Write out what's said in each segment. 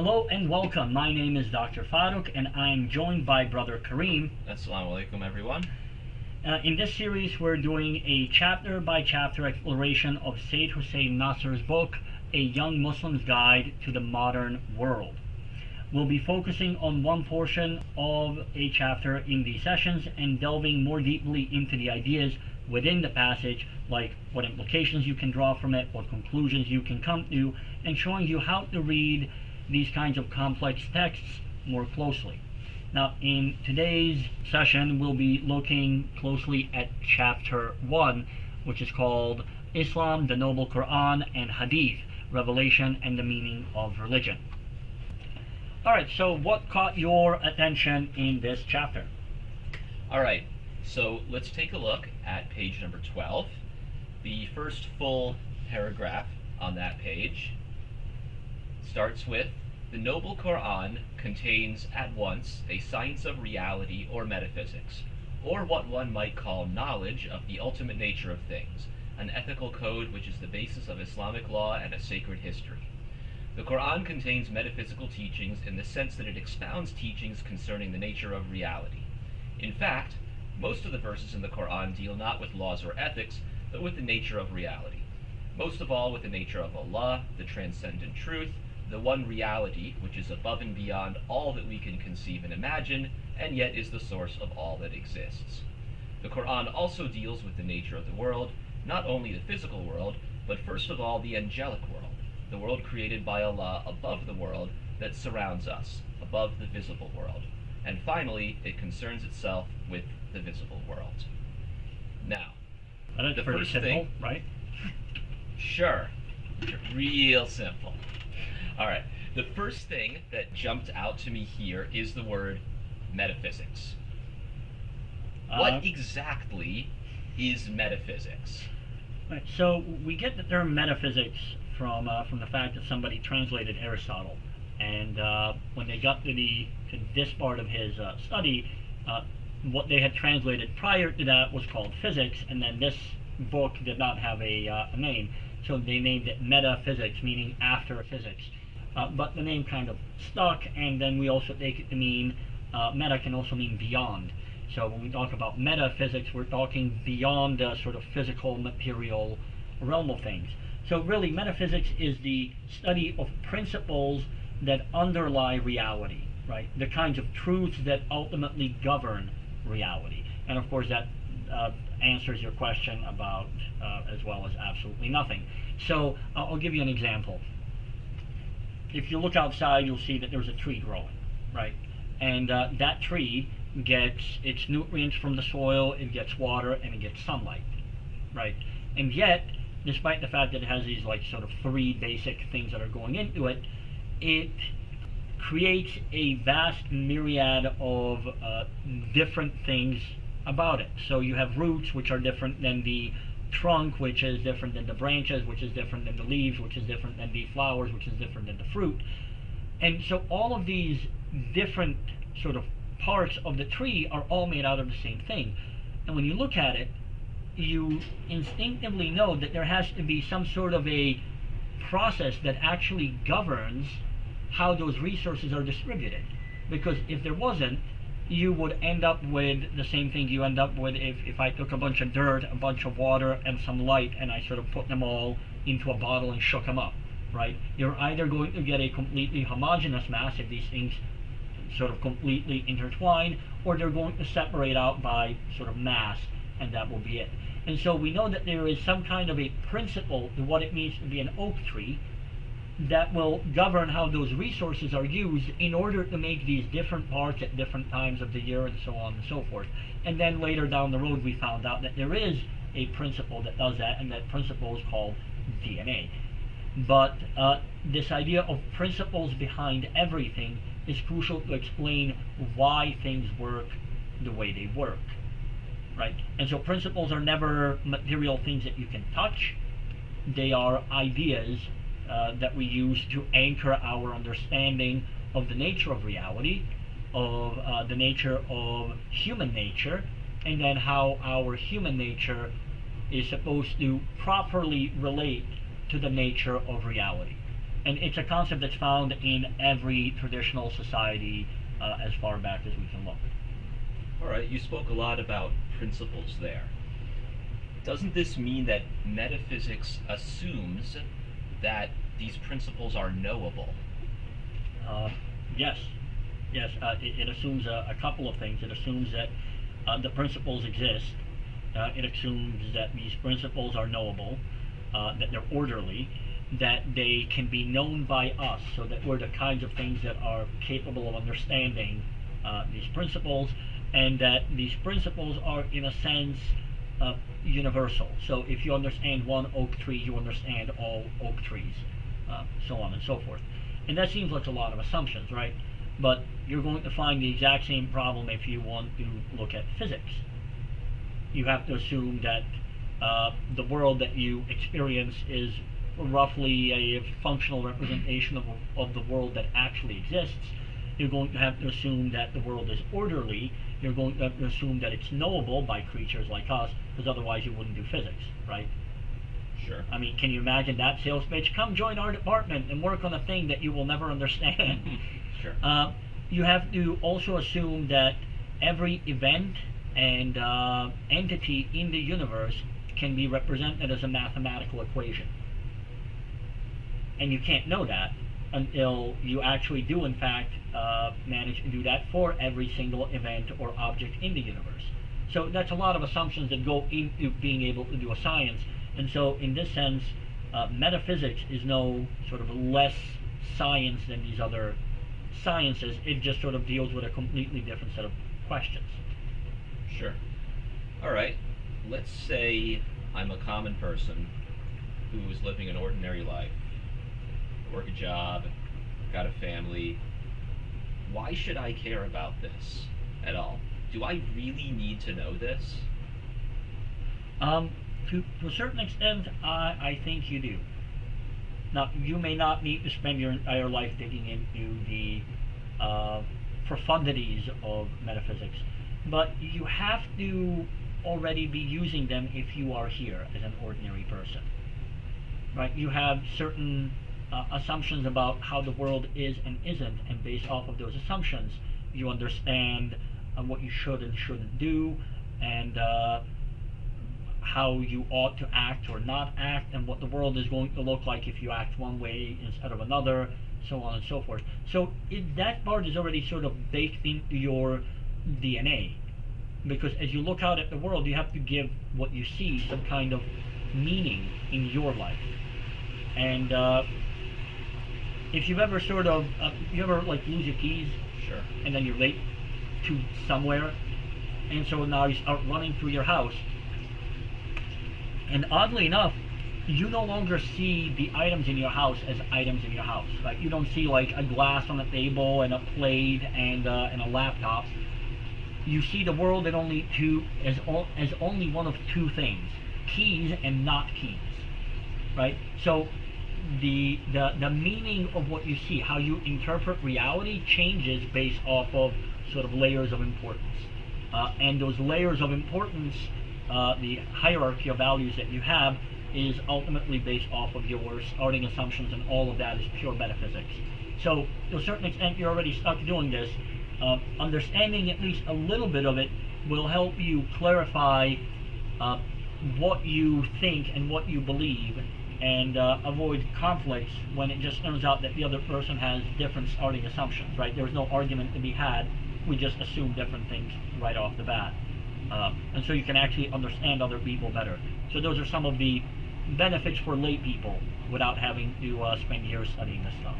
Hello and welcome. My name is Dr. Farouk and I am joined by Brother Kareem. Assalamu alaikum, everyone. In this series, we're doing a chapter by chapter exploration of Sayyid Hussein Nasr's book, A Young Muslim's Guide to the Modern World. We'll be focusing on one portion of a chapter in these sessions and delving more deeply into the ideas within the passage, like what implications you can draw from it, what conclusions you can come to, and showing you how to read these kinds of complex texts more closely. Now, in today's session, we'll be looking closely at chapter 1, which is called Islam, the Noble Quran, and Hadith, Revelation and the Meaning of Religion. Alright, so what caught your attention in this chapter? Alright, so let's take a look at page number 12. The first full paragraph on that page starts with, "The Noble Quran contains at once a science of reality or metaphysics, or what one might call knowledge of the ultimate nature of things, an ethical code which is the basis of Islamic law and a sacred history. The Quran contains metaphysical teachings in the sense that it expounds teachings concerning the nature of reality. In fact, most of the verses in the Quran deal not with laws or ethics, but with the nature of reality. Most of all with the nature of Allah, the transcendent truth, the one reality which is above and beyond all that we can conceive and imagine, and yet is the source of all that exists. The Quran also deals with the nature of the world, not only the physical world, but first of all the angelic world, the world created by Allah above the world that surrounds us, above the visible world. And finally, it concerns itself with the visible world." Now, That's the pretty first simple, thing, right? Sure, real simple. Alright, the first thing that jumped out to me here is the word metaphysics. What exactly is metaphysics? Right, so we get the term metaphysics from the fact that somebody translated Aristotle, and when they got to this part of his study, what they had translated prior to that was called physics, and then this book did not have a name, so they named it metaphysics, meaning after physics. But the name kind of stuck, and then we also take it to mean, meta can also mean beyond. So when we talk about metaphysics, we're talking beyond the sort of physical, material realm of things. So really, metaphysics is the study of principles that underlie reality, right? The kinds of truths that ultimately govern reality. And of course, that answers your question about as well as absolutely nothing. So I'll give you an example. If you look outside, you'll see that there's a tree growing, right? And that tree gets its nutrients from the soil, it gets water, and it gets sunlight, right? And yet, despite the fact that it has these like sort of three basic things that are going into it, it creates a vast myriad of different things about it. So you have roots, which are different than the trunk, which is different than the branches, which is different than the leaves, which is different than the flowers, which is different than the fruit. And so all of these different sort of parts of the tree are all made out of the same thing. And when you look at it, you instinctively know that there has to be some sort of a process that actually governs how those resources are distributed. Because if there wasn't, you would end up with the same thing you end up with if I took a bunch of dirt, a bunch of water, and some light, and I sort of put them all into a bottle and shook them up, right? You're either going to get a completely homogeneous mass if these things sort of completely intertwine, or they're going to separate out by sort of mass, and that will be it. And so we know that there is some kind of a principle to what it means to be an oak tree that will govern how those resources are used in order to make these different parts at different times of the year and so on and so forth. And then later down the road we found out that there is a principle that does that, and that principle is called DNA. But this idea of principles behind everything is crucial to explain why things work the way they work, right? And so principles are never material things that you can touch. They are ideas that we use to anchor our understanding of the nature of reality, of the nature of human nature, and then how our human nature is supposed to properly relate to the nature of reality. And it's a concept that's found in every traditional society as far back as we can look. All right, you spoke a lot about principles there. Doesn't this mean that metaphysics assumes that these principles are knowable? Uh, yes, yes. It assumes a couple of things. It assumes that the principles exist. It assumes that these principles are knowable, that they're orderly, that they can be known by us, so that we're the kinds of things that are capable of understanding these principles, and that these principles are, in a sense, universal. So if you understand one oak tree, you understand all oak trees, so on and so forth. And that seems like a lot of assumptions, right? But you're going to find the exact same problem if you want to look at physics. You have to assume that the world that you experience is roughly a functional representation of the world that actually exists. You're going to have to assume that the world is orderly. You're going to have to assume that it's knowable by creatures like us, because otherwise you wouldn't do physics, right? Sure. I mean, can you imagine that sales pitch? Come join our department and work on a thing that you will never understand. Sure. You have to also assume that every event and entity in the universe can be represented as a mathematical equation. And you can't know that until you actually do, in fact, manage to do that for every single event or object in the universe. So that's a lot of assumptions that go into being able to do a science. And so in this sense, metaphysics is no sort of less science than these other sciences. It just sort of deals with a completely different set of questions. Sure. All right. Let's say I'm a common person who is living an ordinary life. Work a job, got a family. Why should I care about this at all? Do I really need to know this? To a certain extent, I think you do. Now, you may not need to spend your entire life digging into the profundities of metaphysics, but you have to already be using them if you are here as an ordinary person. Right? You have certain assumptions about how the world is and isn't, and based off of those assumptions, you understand what you should and shouldn't do, and how you ought to act or not act, and what the world is going to look like if you act one way instead of another, so on and so forth. So that part is already sort of baked into your DNA, because as you look out at the world, you have to give what you see some kind of meaning in your life. And if you've ever sort of, you ever like lose your keys? Sure. And then you're late to somewhere, and so now you start running through your house, and oddly enough, you no longer see the items in your house as items in your house. Right? You don't see like a glass on the table and a plate and a laptop. You see the world as only one of two things: keys and not keys. Right? So the meaning of what you see, how you interpret reality, changes based off of sort of layers of importance. And those layers of importance, the hierarchy of values that you have, is ultimately based off of your starting assumptions, and all of that is pure metaphysics. So to a certain extent, you're already stuck doing this. Understanding at least a little bit of it will help you clarify what you think and what you believe, and avoid conflicts when it just turns out that the other person has different starting assumptions, right? There's no argument to be had. We just assume different things right off the bat. And so you can actually understand other people better. So those are some of the benefits for lay people without having to spend years studying this stuff.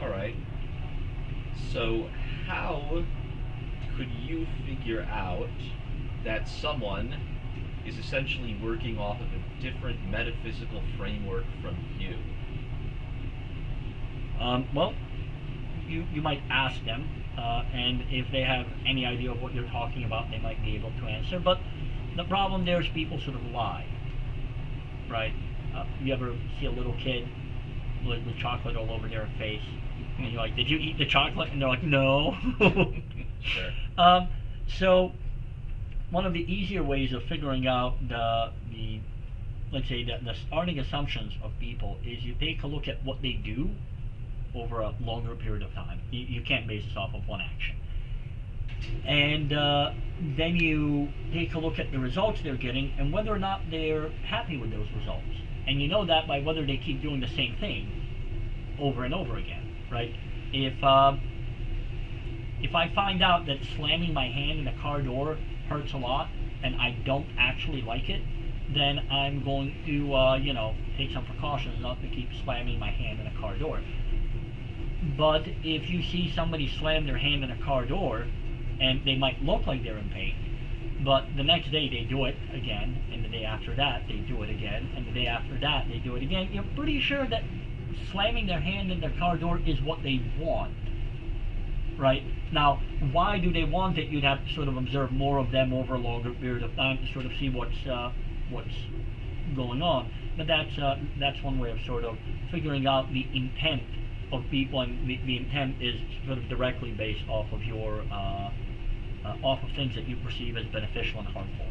All right. So how could you figure out that someone is essentially working off of a different metaphysical framework from you? Well, you might ask them, and if they have any idea of what you're talking about, they might be able to answer. But the problem there is people sort of lie, right? You ever see a little kid with chocolate all over their face, and you're like, "Did you eat the chocolate?" And they're like, "No." Sure. So one of the easier ways of figuring out the let's say that the starting assumptions of people is you take a look at what they do over a longer period of time. You can't base this off of one action. And then you take a look at the results they're getting and whether or not they're happy with those results. And you know that by whether they keep doing the same thing over and over again, right? If I find out that slamming my hand in a car door hurts a lot and I don't actually like it, then I'm going to, take some precautions not to keep slamming my hand in a car door. But if you see somebody slam their hand in a car door, and they might look like they're in pain, but the next day they do it again, and the day after that they do it again, and the day after that they do it again, you're pretty sure that slamming their hand in their car door is what they want, right? Now, why do they want it? You'd have to sort of observe more of them over a longer period of time to sort of see what's going on. But that's one way of sort of figuring out the intent of people, and the intent is sort of directly based off of your off of things that you perceive as beneficial and harmful.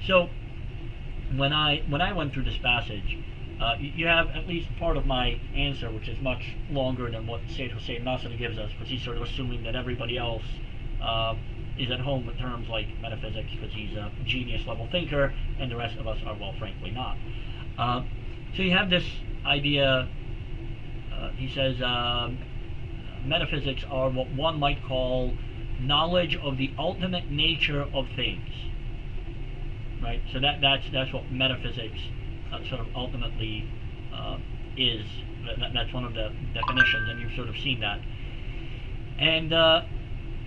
So when I went through this passage, you have at least part of my answer, which is much longer than what Sayyid Hussein Nasr gives us, because he's sort of assuming that everybody else is at home with terms like metaphysics, because he's a genius level thinker, and the rest of us are, well, frankly not. So you have this idea. He says metaphysics are what one might call knowledge of the ultimate nature of things, right? So that's what metaphysics sort of ultimately is. That's one of the definitions, and you've sort of seen that. And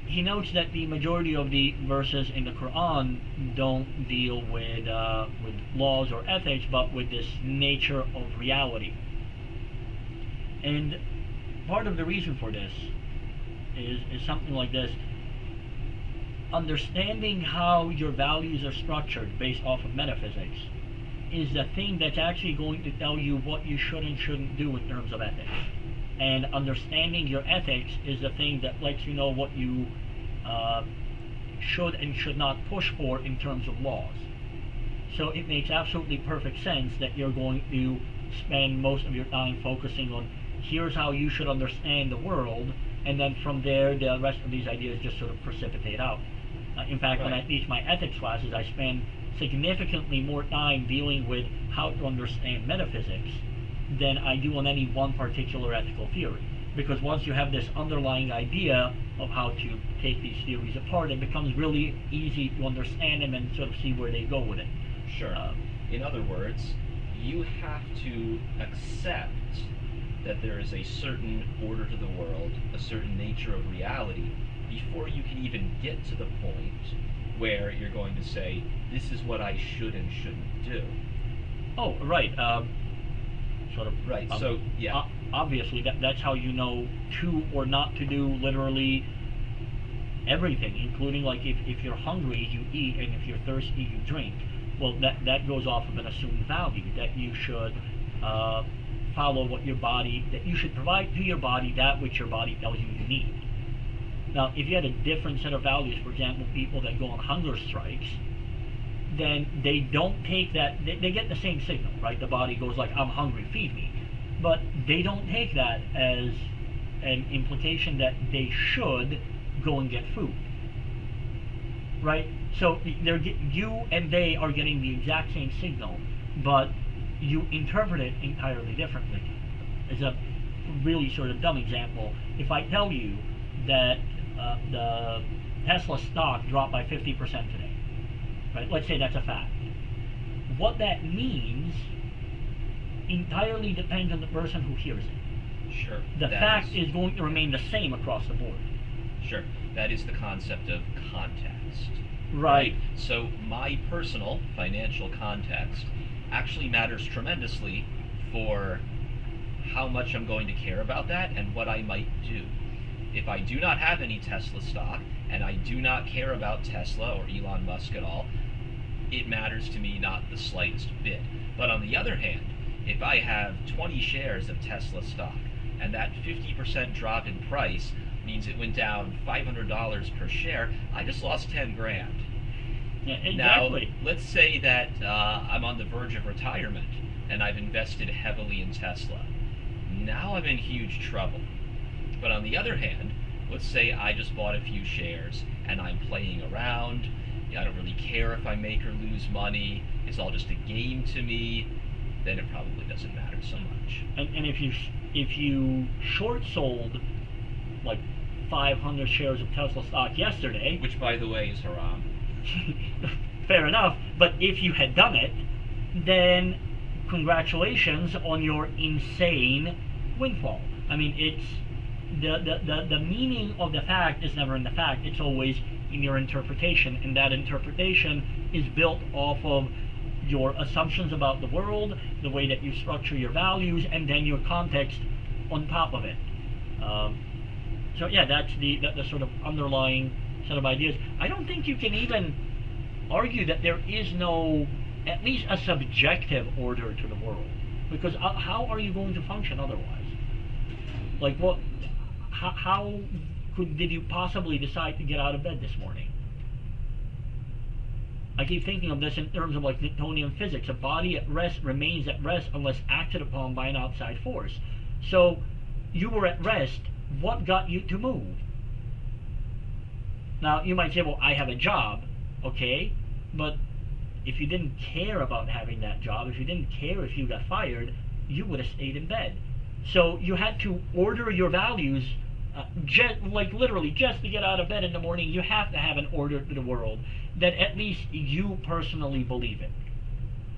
he notes that the majority of the verses in the Quran don't deal with laws or ethics, but with this nature of reality. And part of the reason for this is something like this. Understanding how your values are structured based off of metaphysics is the thing that's actually going to tell you what you should and shouldn't do in terms of ethics. And understanding your ethics is the thing that lets you know what you should and should not push for in terms of laws. So it makes absolutely perfect sense that you're going to spend most of your time focusing on here's how you should understand the world, and then from there the rest of these ideas just sort of precipitate out. In fact, when I teach my ethics classes, I spend significantly more time dealing with how to understand metaphysics than I do on any one particular ethical theory. Because once you have this underlying idea of how to take these theories apart, it becomes really easy to understand them and sort of see where they go with it. Sure. In other words, you have to accept that there is a certain order to the world, a certain nature of reality, before you can even get to the point where you're going to say, this is what I should and shouldn't do. Oh, right. Sort of. Right. So, yeah. Obviously, that's how you know to or not to do literally everything, including like if you're hungry, you eat, and if you're thirsty, you drink. Well, that goes off of an assumed value that you should follow what your body, that you should provide to your body that which your body tells you you need. Now, if you had a different set of values, for example, people that go on hunger strikes, then they don't take that, they get the same signal, right? The body goes like, I'm hungry, feed me. But they don't take that as an implication that they should go and get food, right? So you and they are getting the exact same signal, but you interpret it entirely differently. As a really sort of dumb example, if I tell you that the Tesla stock dropped by 50% today, right? Let's say that's a fact. What that means entirely depends on the person who hears it. Sure. The fact is going to remain the same across the board. Sure. That is the concept of context. Right. So my personal financial context actually matters tremendously for how much I'm going to care about that and what I might do. If I do not have any Tesla stock and I do not care about Tesla or Elon Musk at all, it matters to me not the slightest bit. But on the other hand, if I have 20 shares of Tesla stock and that 50% drop in price means it went down $500 per share, I just lost 10 grand. Yeah, Now, exactly. let's say that I'm on the verge of retirement and I've invested heavily in Tesla. Now I'm in huge trouble. But on the other hand, let's say I just bought a few shares and I'm playing around. I don't really care if I make or lose money. It's all just a game to me. Then it probably doesn't matter so much. And if you short sold like 500 shares of Tesla stock yesterday, Which, by the way, is haram. fair enough. But if you had done it, then congratulations on your insane windfall. I mean, it's the meaning of the fact is never in the fact. It's always in your interpretation, and that interpretation is built off of your assumptions about the world, the way that you structure your values, and then your context on top of it. So yeah, that's the sort of underlying set of ideas. I don't think you can even argue that there is no, at least a subjective order to the world, because how are you going to function otherwise? Like what? How did you possibly decide to get out of bed this morning? I keep thinking of this in terms of like Newtonian physics. A body at rest remains at rest unless acted upon by an outside force. So you were at rest. What got you to move? Now you might say, well, I have a job, okay, but if you didn't care about having that job, if you didn't care if you got fired, you would have stayed in bed. So you had to order your values, like literally just to get out of bed in the morning. You have to have an order to the world that at least you personally believe in.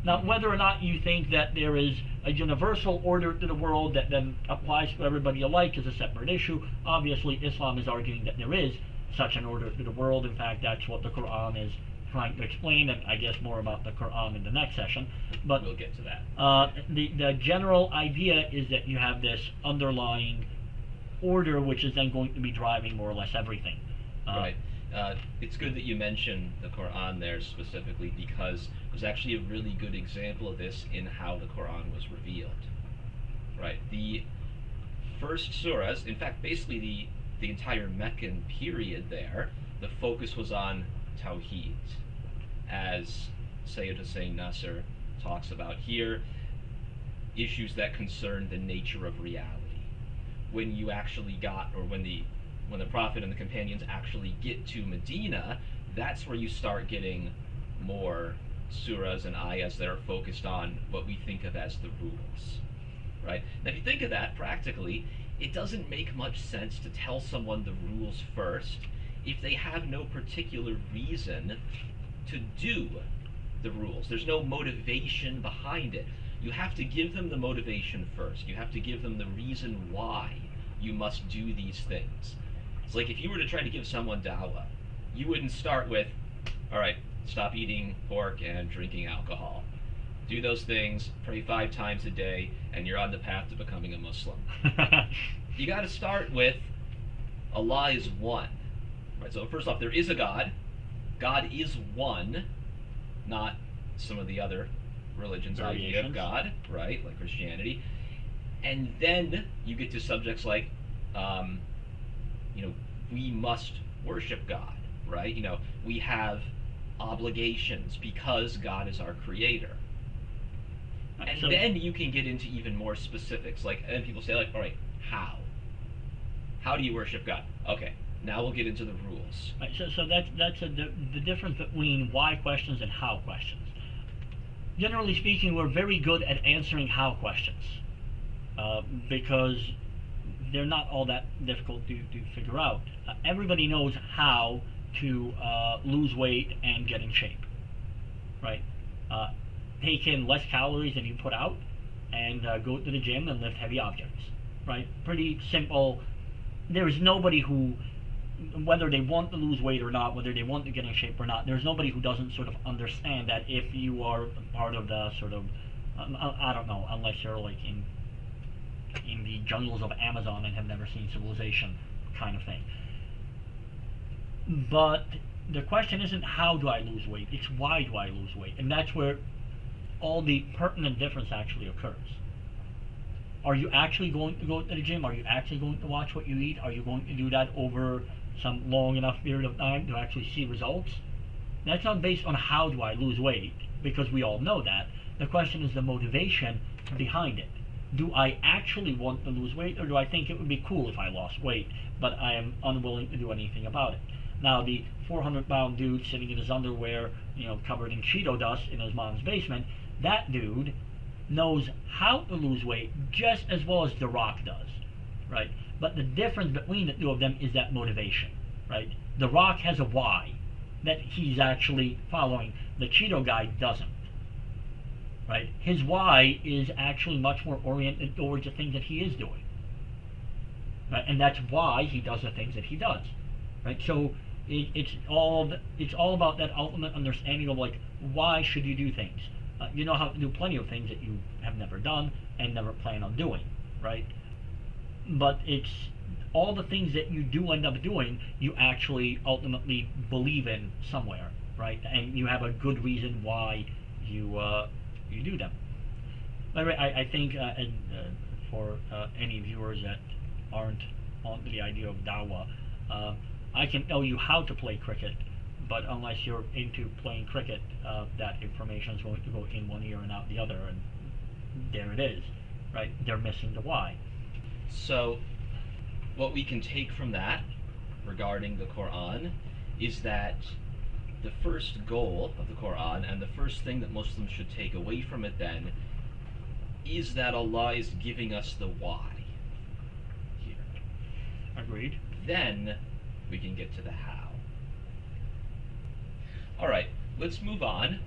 Now, whether or not you think that there is a universal order to the world that then applies to everybody alike is a separate issue. Obviously, Islam is arguing that there is such an order to the world. In fact, that's what the Quran is trying to explain, and I guess more about the Quran in the next session. But we'll get to that. The general idea is that you have this underlying order, which is then going to be driving more or less everything. Right. It's good that you mentioned the Quran there specifically, because there's actually a really good example of this in how the Quran was revealed. Right. The first surahs, in fact, basically the entire Meccan period there, the focus was on Tawheed, as Sayyid Hussein Nasr talks about here, issues that concern the nature of reality. When you actually got, or when the Prophet and the companions actually get to Medina, that's where you start getting more surahs and ayahs that are focused on what we think of as the rules. Right? Now, if you think of that practically, it doesn't make much sense to tell someone the rules first if they have no particular reason to do the rules. There's no motivation behind it. You have to give them the motivation first. You have to give them the reason why you must do these things. It's like if you were to try to give someone dawah, you wouldn't start with, all right, stop eating pork and drinking alcohol. Do those things, pray 5 times a day, and you're on the path to becoming a Muslim. You got to start with Allah is one. Right? So first off, there is a God. God is one, not some of the other religions' idea of God, right? Like Christianity. And then you get to subjects like, we must worship God, right? We have obligations because God is our creator. And then you can get into even more specifics. And people say, all right, how? How do you worship God? Okay, now we'll get into the rules. Right, so that's the difference between why questions and how questions. Generally speaking, we're very good at answering how questions because they're not all that difficult to figure out. Everybody knows how to lose weight and get in shape, right? Take in less calories than you put out, and go to the gym and lift heavy objects, right? Pretty simple. There's nobody who, whether they want to lose weight or not, whether they want to get in shape or not, there's nobody who doesn't sort of understand that if you are part of the sort of, I don't know, unless you're like in the jungles of Amazon and have never seen civilization kind of thing. But the question isn't how do I lose weight, it's why do I lose weight, and that's where all the pertinent difference actually occurs. Are you actually going to go to the gym? Are you actually going to watch what you eat? Are you going to do that over some long enough period of time to actually see results? That's not based on how do I lose weight, because we all know that. The question is the motivation behind it. Do I actually want to lose weight, or do I think it would be cool if I lost weight, but I am unwilling to do anything about it? Now, the 400-pound dude sitting in his underwear, covered in Cheeto dust in his mom's basement, that dude knows how to lose weight just as well as The Rock does, right? But the difference between the two of them is that motivation, right? The Rock has a why that he's actually following. The Cheeto guy doesn't, right? His why is actually much more oriented towards the things that he is doing, right? And that's why he does the things that he does, right? So it's all about that ultimate understanding of, like, why should you do things? You know how to do plenty of things that you have never done and never plan on doing, right? But it's all the things that you do end up doing, you actually ultimately believe in somewhere, right? And you have a good reason why you do them. By the way, I think for any viewers that aren't on the idea of Dawa, I can tell you how to play cricket, but unless you're into playing cricket, that information is going to go in one ear and out the other, and there it is, right? They're missing the why. So, what we can take from that regarding the Quran is that the first goal of the Quran, and the first thing that Muslims should take away from it then, is that Allah is giving us the why here. Agreed. Then we can get to the how. Alright, let's move on.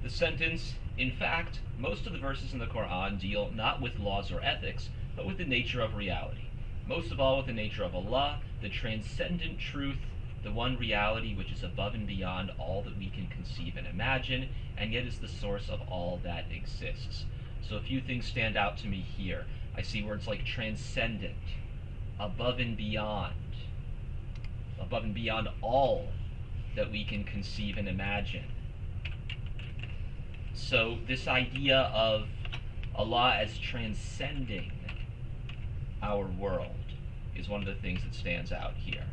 The sentence, in fact, most of the verses in the Quran deal not with laws or ethics, but with the nature of reality. Most of all with the nature of Allah, the transcendent truth, the one reality which is above and beyond all that we can conceive and imagine, and yet is the source of all that exists. So a few things stand out to me here. I see words like transcendent, above and beyond all that we can conceive and imagine. So this idea of Allah as transcending our world is one of the things that stands out here.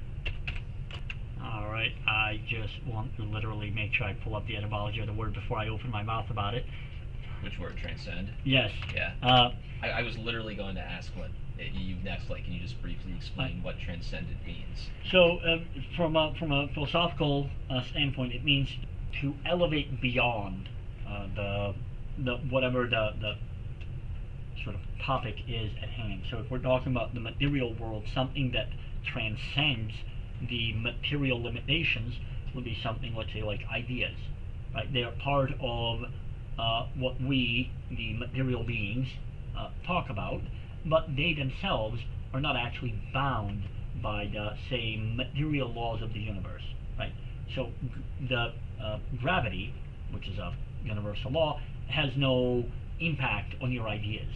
Alright, I just want to literally make sure I pull up the etymology of the word before I open my mouth about it. Which word? Transcend? Yes. Yeah. I was literally going to ask what you next. Like, can you just briefly explain what transcendent means? So, from a philosophical standpoint, it means to elevate beyond the whatever the sort of topic is at hand. So, if we're talking about the material world, something that transcends the material limitations would be something, let's say, like ideas, right? They are part of what we, the material beings, talk about, but they themselves are not actually bound by the, say, material laws of the universe, right? So the gravity, which is a universal law, has no impact on your ideas,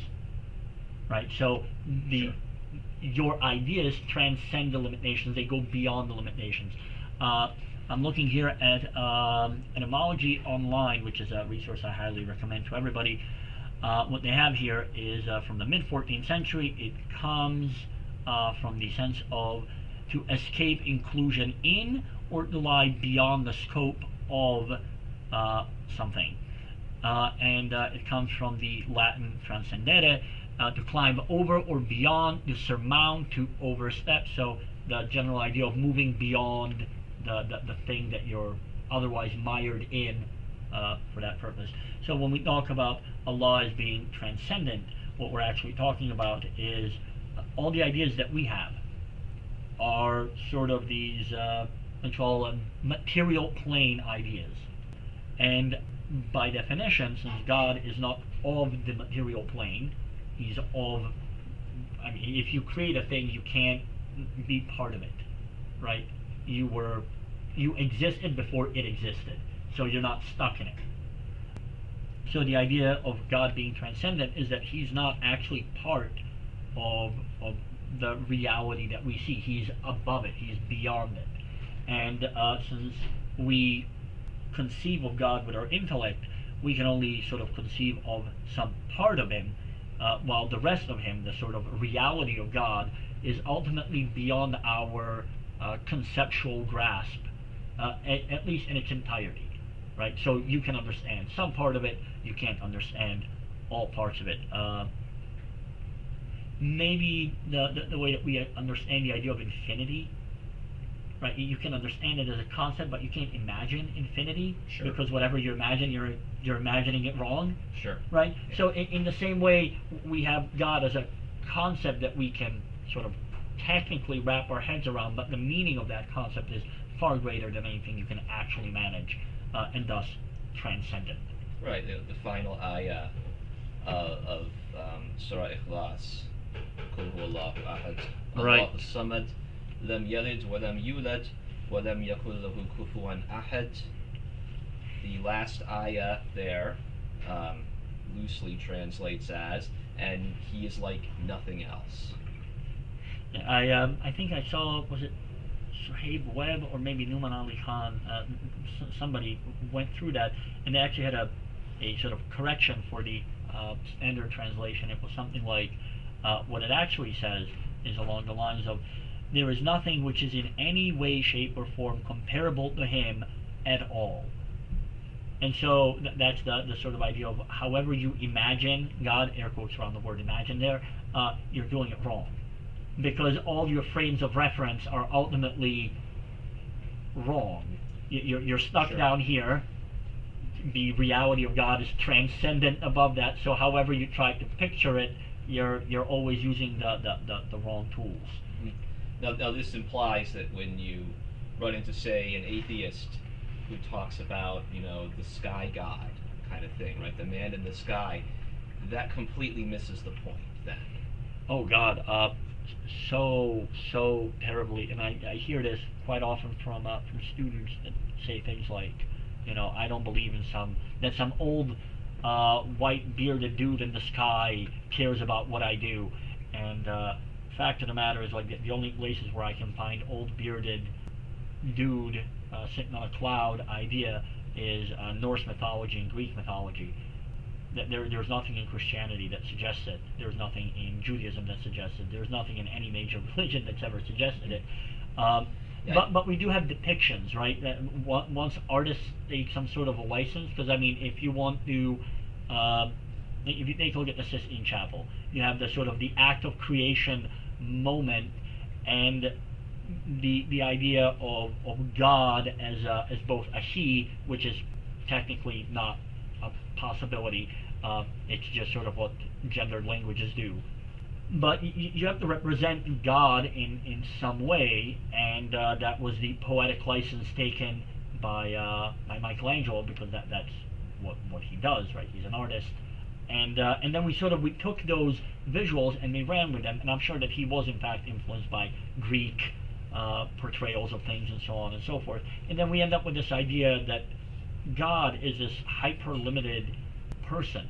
right? So Sure. Your ideas transcend the limitations. They go beyond the limitations. I'm looking here at Etymology Online, which is a resource I highly recommend to everybody. What they have here is from the mid-14th century. It comes from the sense of to escape inclusion in or to lie beyond the scope of something. And it comes from the Latin transcendere, to climb over or beyond, to surmount, to overstep. So the general idea of moving beyond the thing that you're otherwise mired in for that purpose. So when we talk about Allah as being transcendent, what we're actually talking about is all the ideas that we have are sort of these let's call them material plane ideas. And by definition, since God is not of the material plane, He's of, I mean, if you create a thing, you can't be part of it, right? You existed before it existed, so you're not stuck in it. So the idea of God being transcendent is that He's not actually part of the reality that we see. He's above it. He's beyond it. And since we conceive of God with our intellect, we can only sort of conceive of some part of Him, while the rest of Him, the sort of reality of God, is ultimately beyond our conceptual grasp. at least in its entirety, right? So you can understand some part of it, you can't understand all parts of it. Maybe the way that we understand the idea of infinity, right? You can understand it as a concept, but you can't imagine infinity. Sure. Because whatever you imagine, you're imagining it wrong. Sure. Right. Yeah. So in the same way, we have God as a concept that we can sort of technically wrap our heads around, but the meaning of that concept is far greater than anything you can actually manage, and thus transcendent. Right. The final ayah of Surah Ikhlas. Qul huwallahu ahad. Right. Allahu samad. Lam yalid wa lam yulad wa lam yakul lahu kufuwan ahad. The last ayah there loosely translates as, and he is like nothing else. I think I saw, was it Suhaib Webb or maybe Numan Ali Khan, somebody went through that, and they actually had a sort of correction for the standard translation. It was something like, what it actually says is along the lines of, there is nothing which is in any way, shape, or form comparable to him at all. And so that's the sort of idea of however you imagine God, air quotes around the word imagine there, you're doing it wrong. Because all your frames of reference are ultimately wrong. You're stuck Sure. down here. The reality of God is transcendent above that, so however you try to picture it, you're always using the wrong tools. Mm-hmm. Now this implies that when you run into, say, an atheist who talks about, the sky god kind of thing, right? The man in the sky, that completely misses the point then. Oh God, so terribly, and I hear this quite often from students that say things like, I don't believe in some old white bearded dude in the sky cares about what I do, and fact of the matter is, like, the only places where I can find old bearded dude sitting on a cloud idea is Norse mythology and Greek mythology. There's nothing in Christianity that suggests it. There's nothing in Judaism that suggests it. There's nothing in any major religion that's ever suggested it. But we do have depictions, right? That once artists take some sort of a license, because if you want to, if you take a look at the Sistine Chapel, you have the sort of the act of creation moment, and the idea of God as both a he, which is technically not a possibility. It's just sort of what gendered languages do. But you have to represent God in some way, and that was the poetic license taken by Michelangelo, because that's what he does, right? He's an artist. And then we took those visuals and we ran with them, and I'm sure that he was in fact influenced by Greek portrayals of things and so on and so forth. And then we end up with this idea that God is this hyper-limited person,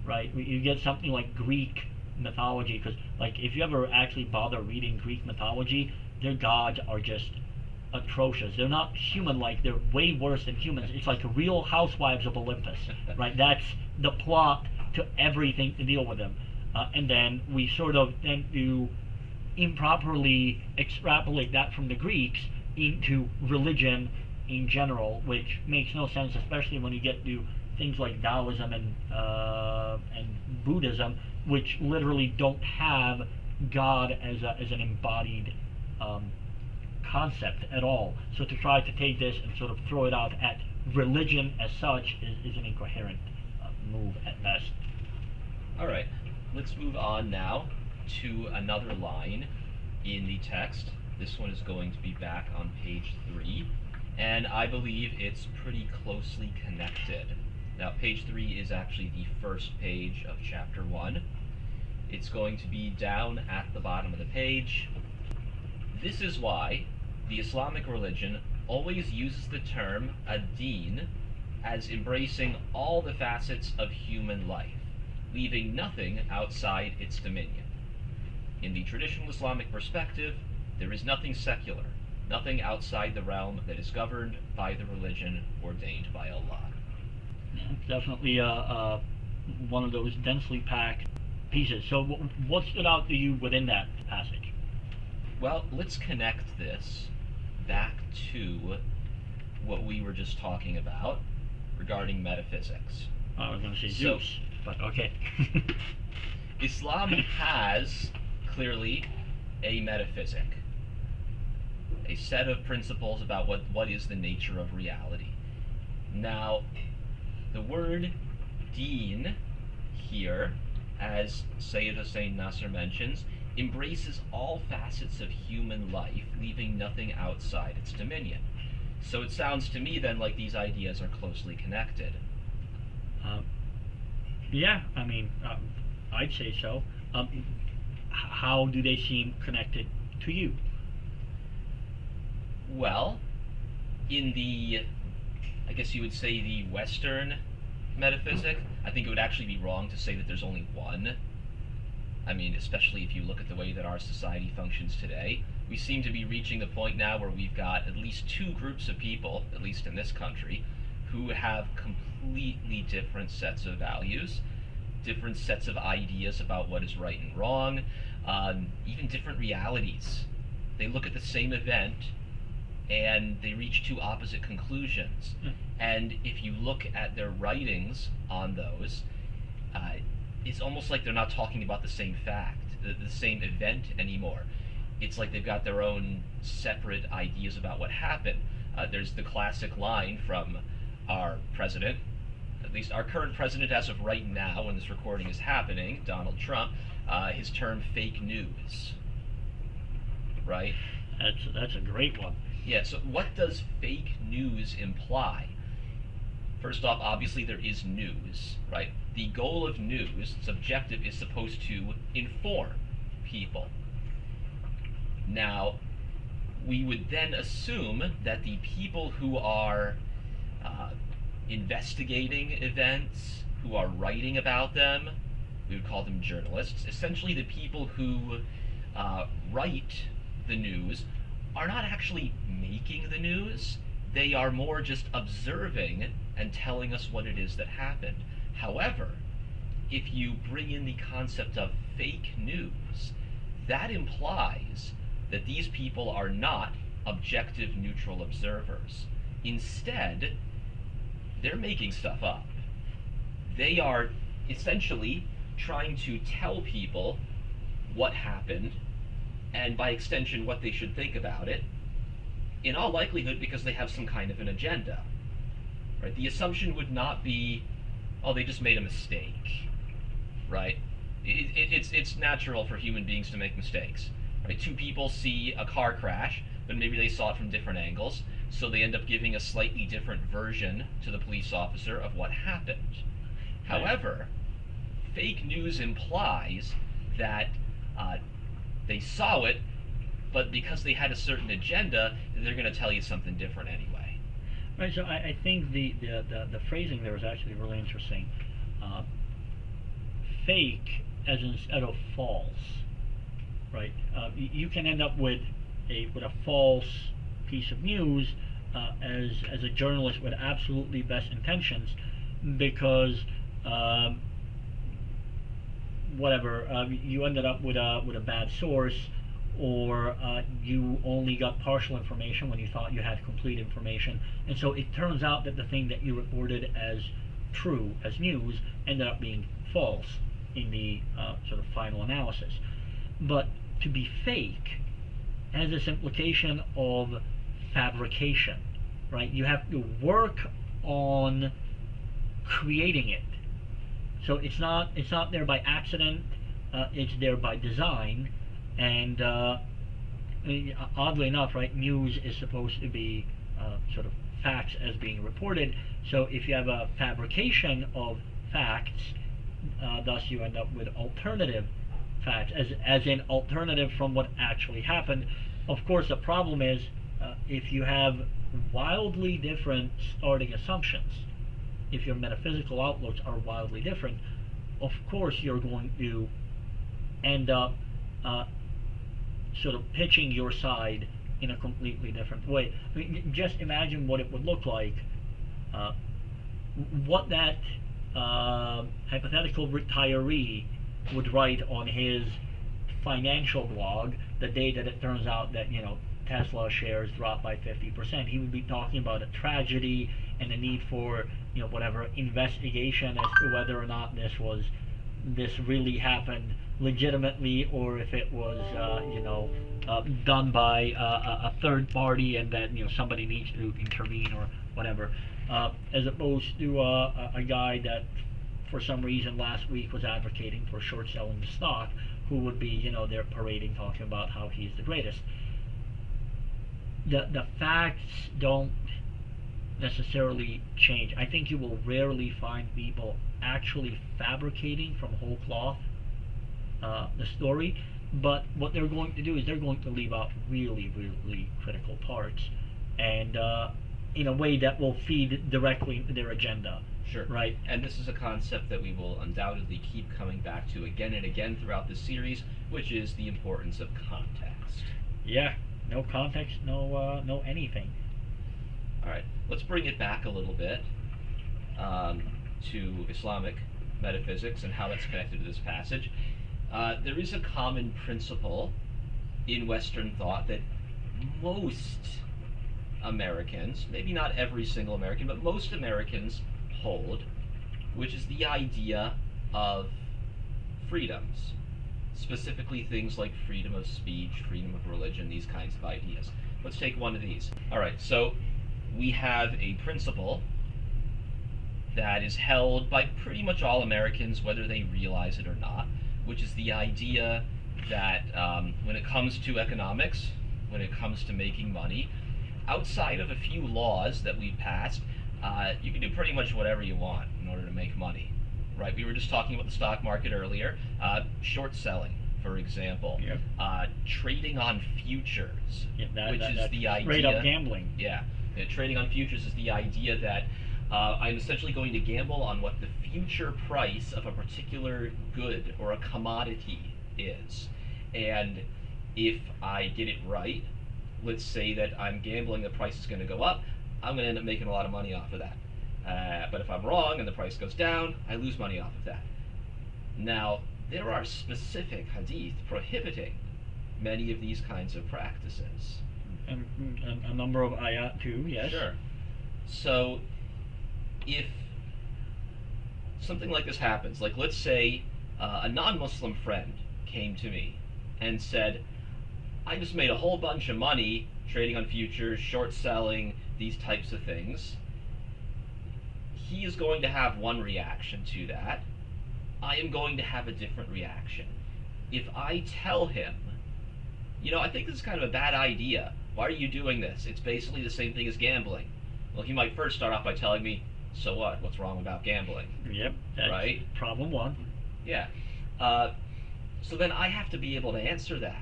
right? You get something like Greek mythology, because if you ever actually bother reading Greek mythology, their gods are just atrocious. They're not human-like. They're way worse than humans. It's like Real Housewives of Olympus, right? That's the plot to everything to deal with them. And then we tend to improperly extrapolate that from the Greeks into religion in general, which makes no sense, especially when you get to things like Taoism and Buddhism, which literally don't have God as an embodied concept at all. So to try to take this and sort of throw it out at religion as such is an incoherent move at best. All right, let's move on now to another line in the text. This one is going to be back on page 3, and I believe it's pretty closely connected. Now, page 3 is actually the first page of chapter 1. It's going to be down at the bottom of the page. This is why the Islamic religion always uses the term ad-din as embracing all the facets of human life, leaving nothing outside its dominion. In the traditional Islamic perspective, there is nothing secular, nothing outside the realm that is governed by the religion ordained by Allah. It's definitely one of those densely packed pieces. So what stood out to you within that passage? Well, let's connect this back to what we were just talking about regarding metaphysics. I was going to say So- Zeus, but okay. Islam has clearly a metaphysic, a set of principles about what is the nature of reality. Now, the word deen here, as Sayyid Hussein Nasr mentions, embraces all facets of human life, leaving nothing outside its dominion. So it sounds to me then like these ideas are closely connected. Yeah, I mean, I'd say so. How do they seem connected to you? Well, in the, I guess you would say the Western metaphysic, I think it would actually be wrong to say that there's only one. I mean, especially if you look at the way that our society functions today. We seem to be reaching the point now where we've got at least two groups of people, at least in this country, who have completely different sets of values, different sets of ideas about what is right and wrong, even different realities. They look at the same event and they reach two opposite conclusions. And if you look at their writings on those, it's almost like they're not talking about the same fact, the same event anymore. It's like they've got their own separate ideas about what happened. There's the classic line from our president, at least our current president as of right now when this recording is happening, Donald Trump, his term fake news, right? That's a great one. Yeah, so what does fake news imply? First off, obviously there is news, right? The goal of news, its objective, is supposed to inform people. Now, we would then assume that the people who are investigating events, who are writing about them, we would call them journalists. Essentially, the people who write the news are not actually making the news. They are more just observing and telling us what it is that happened. However, if you bring in the concept of fake news, that implies that these people are not objective, neutral observers. Instead, they're making stuff up. They are essentially trying to tell people what happened, and by extension, what they should think about it, in all likelihood because they have some kind of an agenda. Right? The assumption would not be, oh, they just made a mistake. Right? It's natural for human beings to make mistakes. Right? Two people see a car crash, but maybe they saw it from different angles, so they end up giving a slightly different version to the police officer of what happened. However, fake news implies that they saw it, but because they had a certain agenda, they're going to tell you something different anyway. Right, so I think the phrasing there is actually really interesting. Fake as instead of false, right? You can end up with a false piece of news as a journalist with absolutely best intentions, because you ended up with a bad source, or you only got partial information when you thought you had complete information, and so it turns out that the thing that you reported as true, as news, ended up being false in the sort of final analysis. But to be fake has this implication of fabrication, right? You have to work on creating it. So it's not there by accident, it's there by design. And oddly enough, right, news is supposed to be sort of facts as being reported. So if you have a fabrication of facts, thus you end up with alternative facts, as in alternative from what actually happened. Of course, the problem is if you have wildly different starting assumptions, if your metaphysical outlooks are wildly different, of course you're going to end up sort of pitching your side in a completely different way. I mean, just imagine what it would look like, what that hypothetical retiree would write on his financial blog the day that it turns out that Tesla shares drop by 50%. He would be talking about a tragedy and the need for whatever investigation as to whether or not this really happened legitimately, or if it was done by a third party, and that somebody needs to intervene or whatever, as opposed to a guy that for some reason last week was advocating for short selling the stock, who would be there parading, talking about how he's the greatest. The facts don't necessarily change. I think you will rarely find people actually fabricating from whole cloth the story, but what they're going to do is they're going to leave out really, really critical parts, and in a way that will feed directly into their agenda. Sure. Right. And this is a concept that we will undoubtedly keep coming back to again and again throughout this series, which is the importance of context. Yeah. No context, no anything. All right. Let's bring it back a little bit to Islamic metaphysics and how that's connected to this passage. There is a common principle in Western thought that most Americans, maybe not every single American, but most Americans hold, which is the idea of freedoms, specifically things like freedom of speech, freedom of religion, these kinds of ideas. Let's take one of these. All right, so we have a principle that is held by pretty much all Americans, whether they realize it or not, which is the idea that when it comes to economics, when it comes to making money, outside of a few laws that we've passed, you can do pretty much whatever you want in order to make money, right? We were just talking about the stock market earlier. Short selling, for example. Yep. Trading on futures, which is the idea. Straight up gambling. Yeah. Trading on futures is the idea that I'm essentially going to gamble on what the future price of a particular good or a commodity is. And if I get it right, let's say that I'm gambling the price is going to go up, I'm going to end up making a lot of money off of that. But if I'm wrong and the price goes down, I lose money off of that. Now, there are specific hadith prohibiting many of these kinds of practices. And a number of ayat too, yes. Sure. So, if something like this happens, like let's say a non-Muslim friend came to me and said, I just made a whole bunch of money trading on futures, short selling, these types of things. He is going to have one reaction to that. I am going to have a different reaction. If I tell him, I think this is kind of a bad idea. Why are you doing this? It's basically the same thing as gambling. Well, he might first start off by telling me, so what? What's wrong about gambling? Yep. That's right? Problem one. Yeah. So then I have to be able to answer that.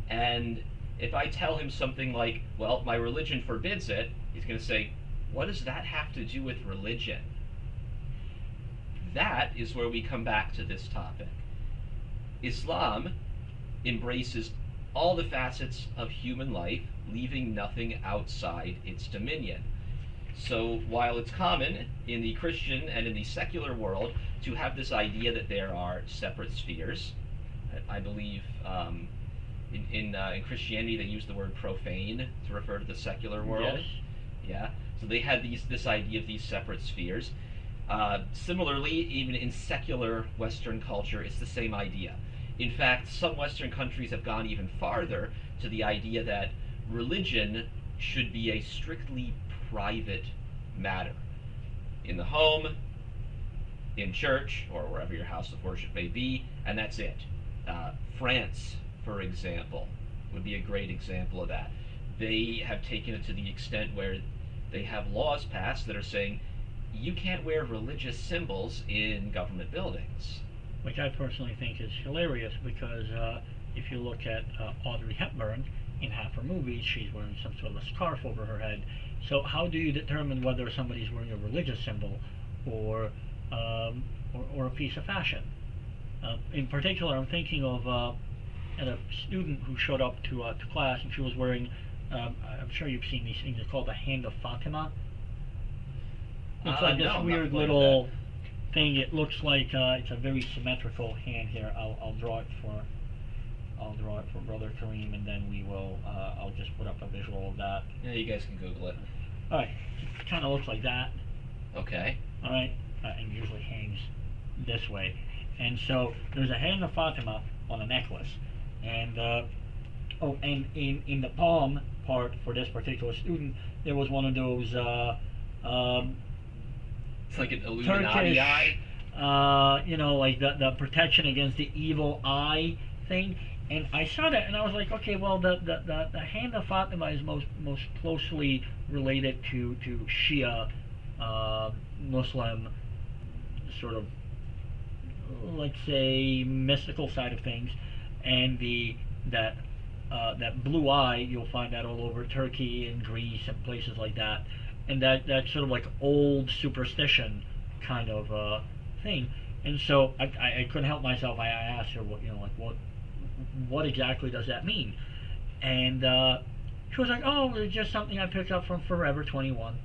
And if I tell him something like, well, my religion forbids it, he's going to say, what does that have to do with religion? That is where we come back to this topic. Islam embraces all the facets of human life, leaving nothing outside its dominion. So while it's common in the Christian and in the secular world to have this idea that there are separate spheres, I believe in Christianity they use the word profane to refer to the secular world. Yes. Yeah. So they had this idea of these separate spheres. Similarly, even in secular Western culture, it's the same idea. In fact, some Western countries have gone even farther to the idea that religion should be a strictly private matter. In the home, in church, or wherever your house of worship may be, and that's it. France, for example, would be a great example of that. They have taken it to the extent where they have laws passed that are saying you can't wear religious symbols in government buildings. Which I personally think is hilarious, because if you look at Audrey Hepburn, in half her movies, she's wearing some sort of a scarf over her head. So how do you determine whether somebody's wearing a religious symbol or a piece of fashion? In particular, I'm thinking of a student who showed up to class, and she was wearing, I'm sure you've seen these things, it's called the Hand of Fatima. It's like this weird little thing. It looks like it's a very symmetrical hand here. I'll draw it for Brother Kareem, and then we will. I'll just put up a visual of that. Yeah, you guys can Google it. All right, it kind of looks like that. Okay. All right, and usually hangs this way. And so there's a hand of Fatima on a necklace, and and in the palm part for this particular student, there was one of those It's like an Illuminati Turkish, eye. like the protection against the evil eye thing. And I saw that, and I was like, okay, well, the hand of Fatima is most closely related to Shia Muslim sort of, let's say, mystical side of things, and that blue eye, you'll find that all over Turkey and Greece and places like that, and that sort of like old superstition kind of thing. And so I couldn't help myself. I asked her what exactly does that mean, and she was like, oh, it's just something I picked up from Forever 21.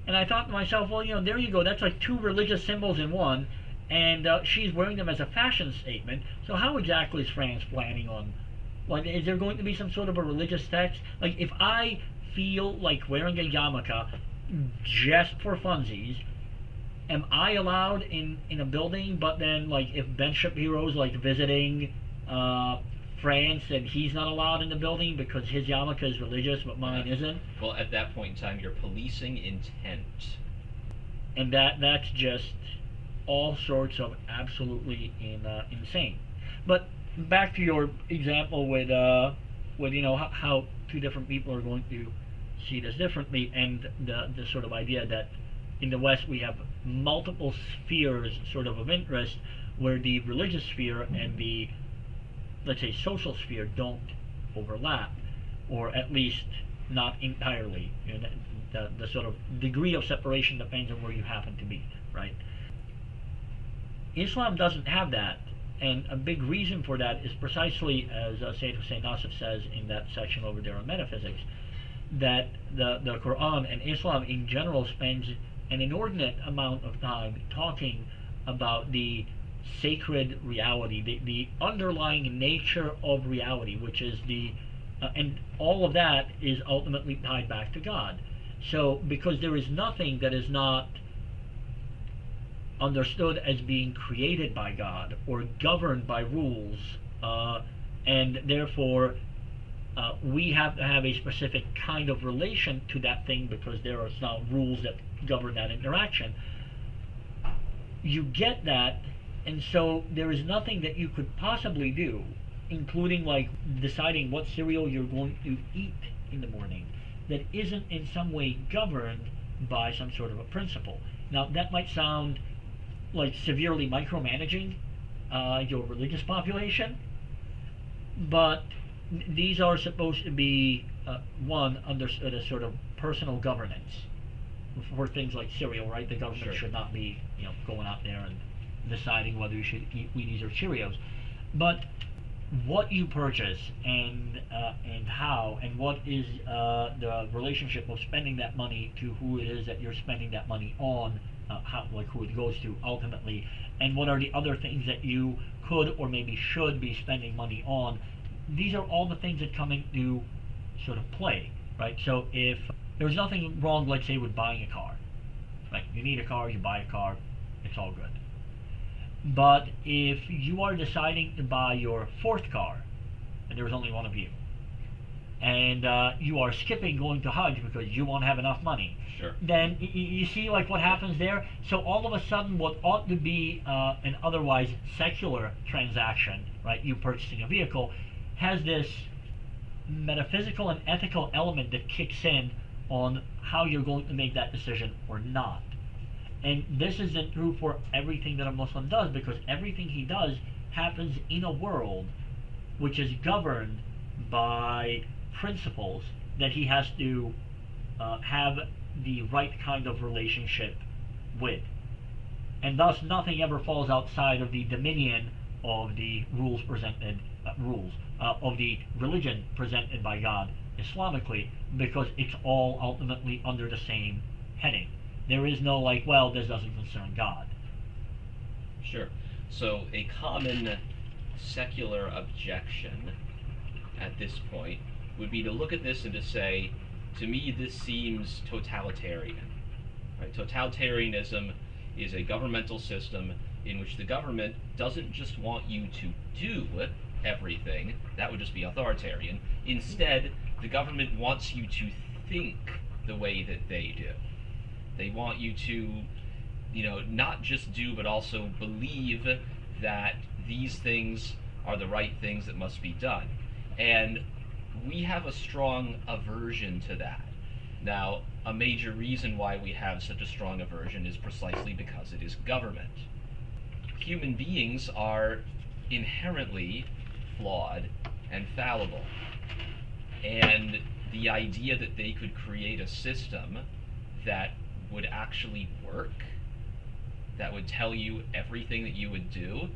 And I thought to myself, well, there you go. That's like two religious symbols in one, and she's wearing them as a fashion statement. So how exactly is France planning on, like, is there going to be some sort of a religious text? Like, if I feel like wearing a yarmulke just for funsies, am I allowed in a building? But then, like, if Ben Shapiro's like visiting France, and he's not allowed in the building because his yarmulke is religious, but mine isn't. Well, at that point in time, you're policing intent, and that's just all sorts of absolutely insane. But back to your example with how two different people are going to see this differently, and the sort of idea that in the West we have multiple spheres sort of interest, where the religious sphere and the, let's say, social sphere don't overlap, or at least not entirely. The sort of degree of separation depends on where you happen to be, right? Islam doesn't have that, and a big reason for that is precisely as Sayyid Hussein Nasr says in that section over there on metaphysics, that the Quran and Islam in general spends an inordinate amount of time talking about the sacred reality, the underlying nature of reality, which is and all of that is ultimately tied back to God. So, because there is nothing that is not understood as being created by God or governed by rules, and therefore we have to have a specific kind of relation to that thing because there are now rules that govern that interaction. You get that, and so there is nothing that you could possibly do, including like deciding what cereal you're going to eat in the morning, that isn't in some way governed by some sort of a principle. Now, that might sound like severely micromanaging your religious population, but these are supposed to be one, understood as sort of personal governance for things like cereal, right? The government Sure. should not be going out there and deciding whether you should eat Wheaties or Cheerios. But what you purchase and how, and what is the relationship of spending that money to who it is that you're spending that money on, who it goes to ultimately, and what are the other things that you could or maybe should be spending money on. These are all the things that come into sort of play, right? So if there's nothing wrong, let's say, with buying a car, right? You need a car, you buy a car, it's all good. But if you are deciding to buy your fourth car, and there's only one of you, and you are skipping going to Hajj because you won't have enough money, Sure. then you see like what happens there. So all of a sudden, what ought to be an otherwise secular transaction, right, you purchasing a vehicle, has this metaphysical and ethical element that kicks in on how you're going to make that decision or not. And this isn't true for everything that a Muslim does, because everything he does happens in a world which is governed by principles that he has to have the right kind of relationship with. And thus nothing ever falls outside of the dominion of the rules presented, of the religion presented by God Islamically, because it's all ultimately under the same heading. There is no like, well, this doesn't concern God. Sure. So a common secular objection at this point would be to look at this and to say, to me, this seems totalitarian. Right? Totalitarianism is a governmental system in which the government doesn't just want you to do everything. That would just be authoritarian. Instead, the government wants you to think the way that they do. They want you to, not just do, but also believe that these things are the right things that must be done. And we have a strong aversion to that. Now, a major reason why we have such a strong aversion is precisely because it is government. Human beings are inherently flawed and fallible. And the idea that they could create a system that would actually work, that would tell you everything that you would do,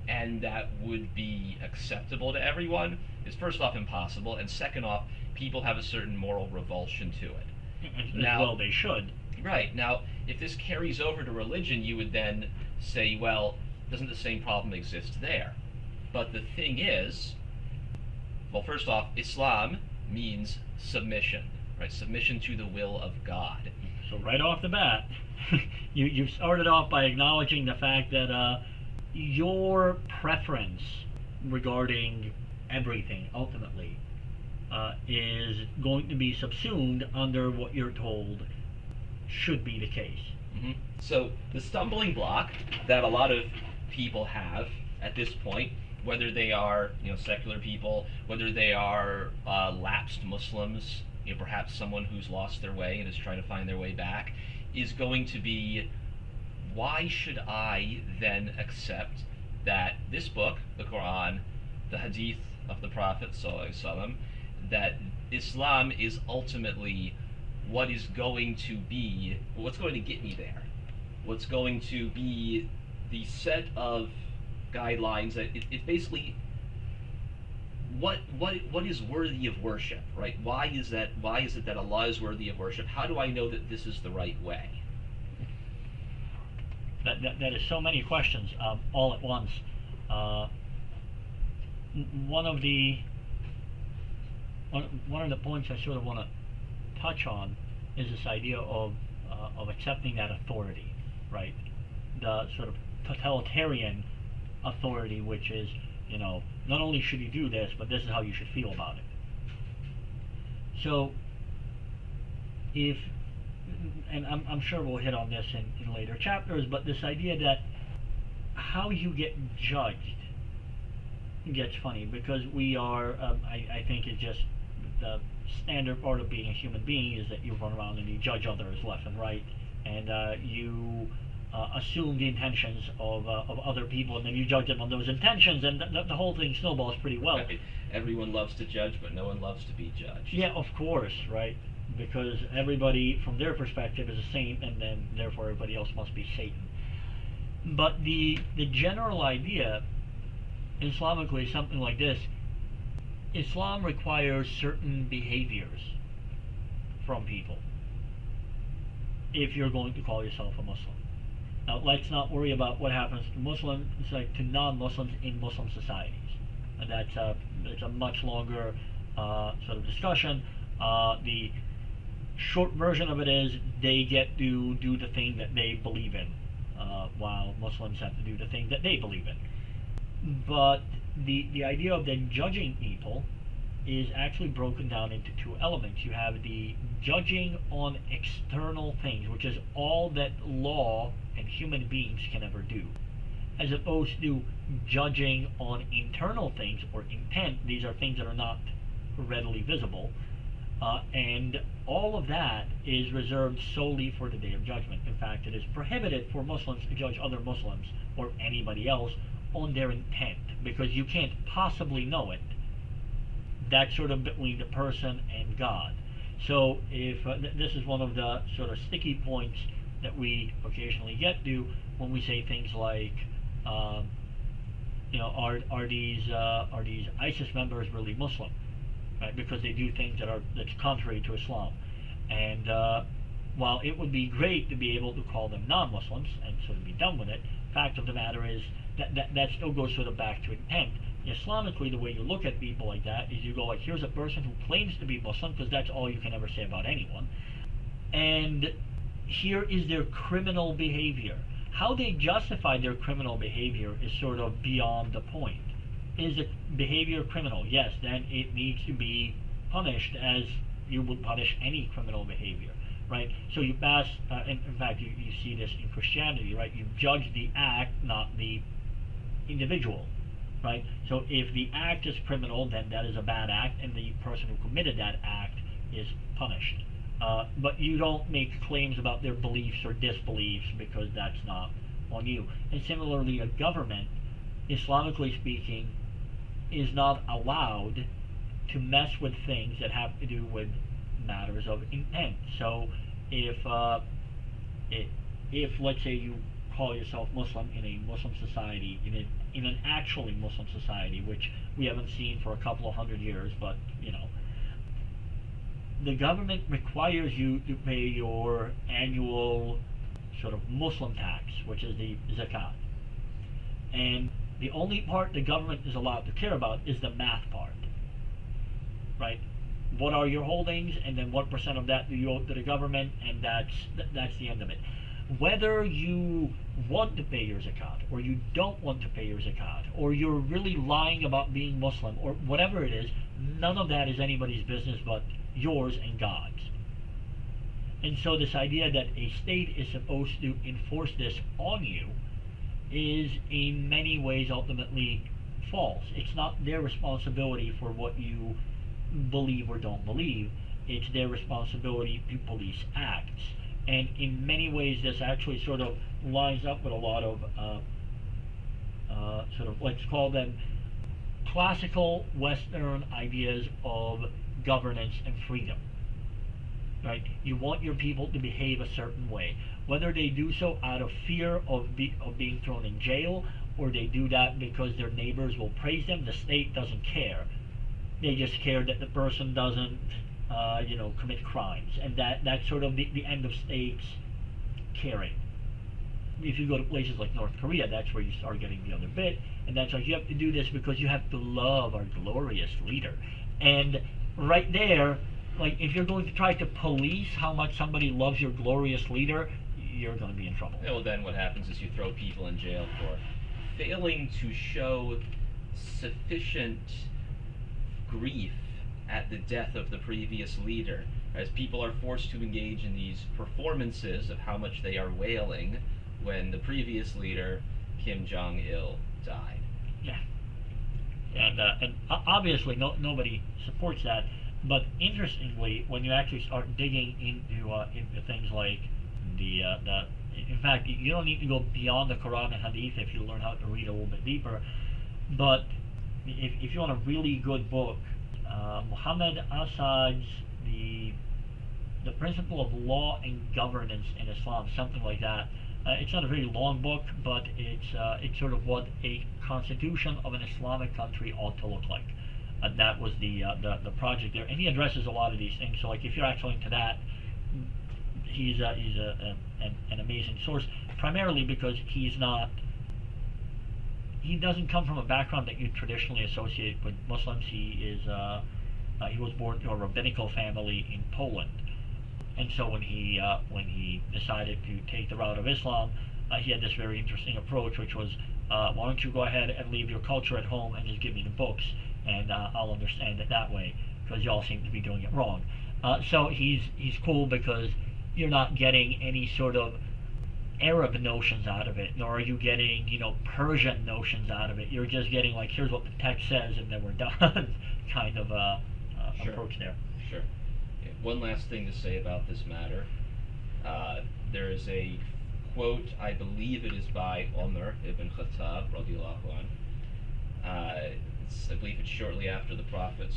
and that would be acceptable to everyone, is first off impossible, and second off, people have a certain moral revulsion to it. Now, well, they should. Right. Now, if this carries over to religion, you would then say, well, doesn't the same problem exist there? But the thing is, well, first off, Islam means submission, right? Submission to the will of God. So right off the bat, you started off by acknowledging the fact that your preference regarding everything, ultimately, is going to be subsumed under what you're told should be the case. Mm-hmm. So the stumbling block that a lot of people have at this point, whether they are secular people, whether they are lapsed Muslims, perhaps someone who's lost their way and is trying to find their way back, is going to be, why should I then accept that this book, the Quran, the Hadith of the Prophet ﷺ, that Islam is ultimately what is going to be, what's going to get me there, what's going to be the set of guidelines that it's basically what is worthy of worship, right? Why is it that Allah is worthy of worship? How do I know that this is the right way? That is so many questions all at once. One of the points I sort of want to touch on is this idea of accepting that authority, right? The sort of totalitarian authority, which is, not only should you do this, but this is how you should feel about it. So, and I'm sure we'll hit on this in later chapters, but this idea that how you get judged gets funny, because we are, I think it's just the standard part of being a human being is that you run around and you judge others left and right, and you assume the intentions of other people, and then you judge them on those intentions, and the whole thing snowballs pretty well. Right. Everyone loves to judge, but no one loves to be judged. Yeah, of course, right? Because everybody, from their perspective, is a saint, and then therefore everybody else must be Satan. But the general idea, Islamically, is something like this. Islam requires certain behaviors from people if you're going to call yourself a Muslim. Now, let's not worry about what happens to Muslims, like to non-Muslims in Muslim societies. That's a much longer sort of discussion. The short version of it is they get to do the thing that they believe in, while Muslims have to do the thing that they believe in. But the idea of then judging people is actually broken down into two elements. You have the judging on external things, which is all that law and human beings can ever do, as opposed to judging on internal things or intent. These are things that are not readily visible, and all of that is reserved solely for the Day of Judgment. In fact, it is prohibited for Muslims to judge other Muslims or anybody else on their intent, because you can't possibly know it. That's sort of between the person and God. So if this is one of the sort of sticky points that we occasionally get to when we say things like, are these ISIS members really Muslim, right? Because they do things that's contrary to Islam. And while it would be great to be able to call them non-Muslims and sort of be done with it, fact of the matter is that still goes sort of back to intent. Islamically, the way you look at people like that is you go like, here's a person who claims to be Muslim, because that's all you can ever say about anyone, and here is their criminal behavior. How they justify their criminal behavior is sort of beyond the point. Is the behavior criminal? Yes, then it needs to be punished as you would punish any criminal behavior, right? So you pass, in fact, you see this in Christianity, right? You judge the act, not the individual, right? So if the act is criminal, then that is a bad act, and the person who committed that act is punished. But you don't make claims about their beliefs or disbeliefs, because that's not on you. And similarly, a government, Islamically speaking, is not allowed to mess with things that have to do with matters of intent. So if let's say you call yourself Muslim in a Muslim society, in an actually Muslim society, which we haven't seen for a couple of hundred years, but the government requires you to pay your annual sort of Muslim tax, which is the zakat. And the only part the government is allowed to care about is the math part, right? What are your holdings, and then what percent of that do you owe to the government, and that's the end of it. Whether you want to pay your zakat, or you don't want to pay your zakat, or you're really lying about being Muslim, or whatever it is, none of that is anybody's business but yours and God's. And so this idea that a state is supposed to enforce this on you is in many ways ultimately false. It's not their responsibility for what you believe or don't believe. It's their responsibility to police acts. And in many ways this actually sort of lines up with a lot of sort of, let's call them, classical Western ideas of governance and freedom. Right? You want your people to behave a certain way. Whether they do so out of fear of being thrown in jail, or they do that because their neighbors will praise them, the state doesn't care. They just care that the person doesn't, commit crimes, and that's sort of the end of states caring. If you go to places like North Korea, that's where you start getting the other bit, and that's like, you have to do this because you have to love our glorious leader. And right there, like, if you're going to try to police how much somebody loves your glorious leader, you're going to be in trouble. Well, then what happens is you throw people in jail for failing to show sufficient grief at the death of the previous leader, as people are forced to engage in these performances of how much they are wailing when the previous leader, Kim Jong-il, died. Yeah. And obviously nobody supports that. But interestingly, when you actually start digging into things like in fact, you don't need to go beyond the Quran and Hadith if you learn how to read a little bit deeper. But if you want a really good book, Muhammad Assad's the Principle of Law and Governance in Islam, something like that. It's not a very long book, but it's sort of what a constitution of an Islamic country ought to look like. That was the project there, and he addresses a lot of these things. So, like, if you're actually into that, he's an amazing source. Primarily because he doesn't come from a background that you traditionally associate with Muslims. He was born to a rabbinical family in Poland, and so when he decided to take the route of Islam, he had this very interesting approach, which was, why don't you go ahead and leave your culture at home and just give me the books, and I'll understand it that way, because y'all seem to be doing it wrong. So he's cool because you're not getting any sort of Arab notions out of it, nor are you getting, Persian notions out of it. You're just getting, like, here's what the text says and then we're done kind of Sure. approach there. Sure. Yeah, one last thing to say about this matter. There is a quote, I believe it is by Umar ibn Khattab, radiallahu anh. I believe it's shortly after the Prophet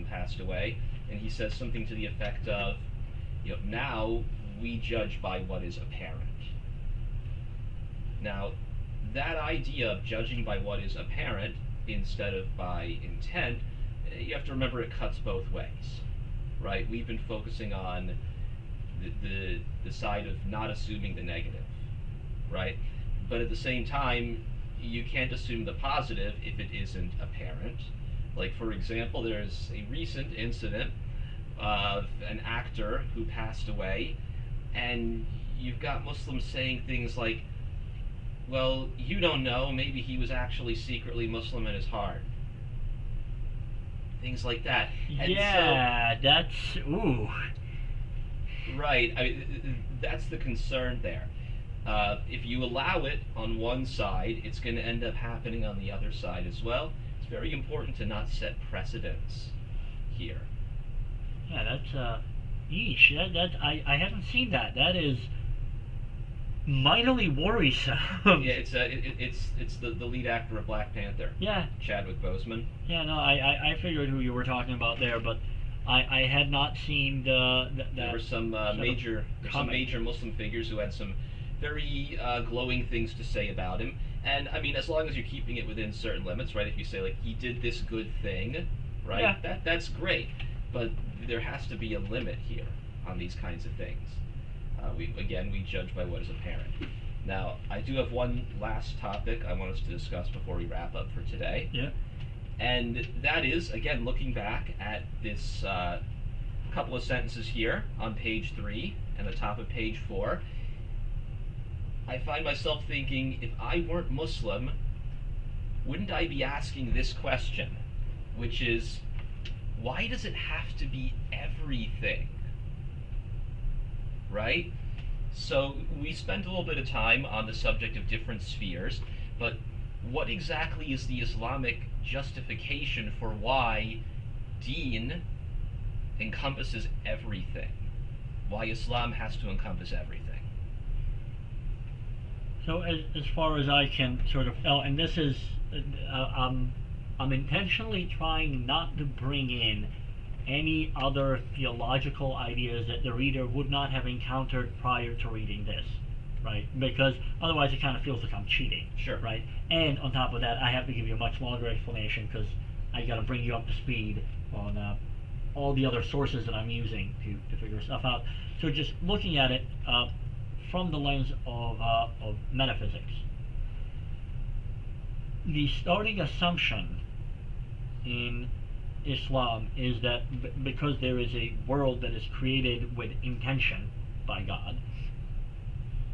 passed away, and he says something to the effect of, now we judge by what is apparent. Now, that idea of judging by what is apparent instead of by intent, you have to remember it cuts both ways, right? We've been focusing on the side of not assuming the negative, right? But at the same time, you can't assume the positive if it isn't apparent. Like, for example, there's a recent incident of an actor who passed away, and you've got Muslims saying things like, well, you don't know, maybe he was actually secretly Muslim in his heart. Things like that. And yeah, that's ooh. right. That's the concern there. If you allow it on one side, it's going to end up happening on the other side as well. It's very important to not set precedents here. Yeah, that's yeesh. I haven't seen that. That is mightily worrisome. Yeah, it's the lead actor of Black Panther. Yeah. Chadwick Boseman. Yeah, no, I figured who you were talking about there, but I had not seen that. There were some major Muslim figures who had some very glowing things to say about him. And I mean, as long as you're keeping it within certain limits, right? If you say like he did this good thing, right? Yeah. That's great, but there has to be a limit here on these kinds of things. We judge by what is apparent. Now, I do have one last topic I want us to discuss before we wrap up for today. Yeah. And that is, again, looking back at this couple of sentences here on page 3 and the top of page 4, I find myself thinking, if I weren't Muslim, wouldn't I be asking this question, which is, why does it have to be everything? Right? So we spent a little bit of time on the subject of different spheres, but what exactly is the Islamic justification for why deen encompasses everything? Why Islam has to encompass everything? So as far as I can sort of tell, and this is, I'm intentionally trying not to bring in any other theological ideas that the reader would not have encountered prior to reading this, right? Because otherwise it kind of feels like I'm cheating, Sure. right? And on top of that, I have to give you a much longer explanation because I got to bring you up to speed on all the other sources that I'm using to figure stuff out. So just looking at it from the lens of metaphysics, the starting assumption in Islam is that because there is a world that is created with intention by God,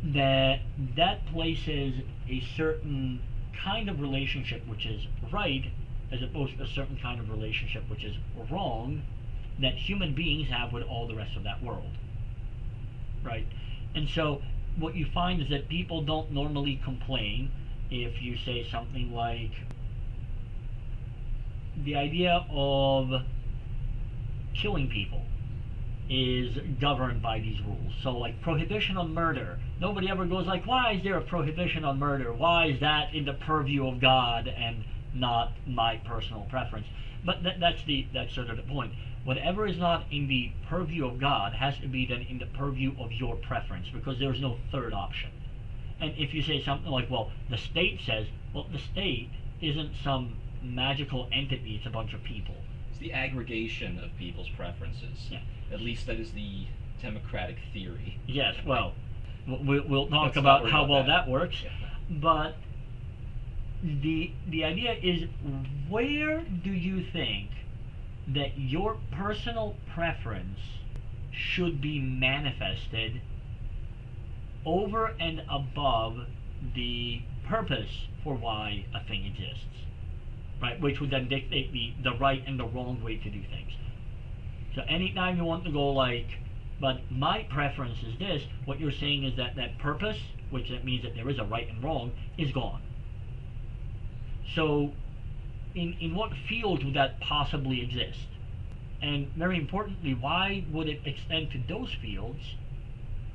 that places a certain kind of relationship which is right as opposed to a certain kind of relationship which is wrong that human beings have with all the rest of that world, right? And so what you find is that people don't normally complain if you say something like, the idea of killing people is governed by these rules. So like prohibition on murder, nobody ever goes like, why is there a prohibition on murder? Why is that in the purview of God and not my personal preference? But that's sort of the point. Whatever is not in the purview of God has to be then in the purview of your preference, because there's no third option. And if you say something like, well, the state says, well, the state isn't some magical entity, it's a bunch of people. It's the aggregation of people's preferences. Yeah. At least that is the democratic theory. Yes, well, we'll talk Let's about not how worry well about that works. Yeah. But the idea is, where do you think that your personal preference should be manifested over and above the purpose for why a thing exists, right? Which would then dictate the right and the wrong way to do things. So anytime you want to go like, but my preference is this, what you're saying is that that purpose, which that means that there is a right and wrong, is gone. So in what field would that possibly exist? And very importantly, why would it extend to those fields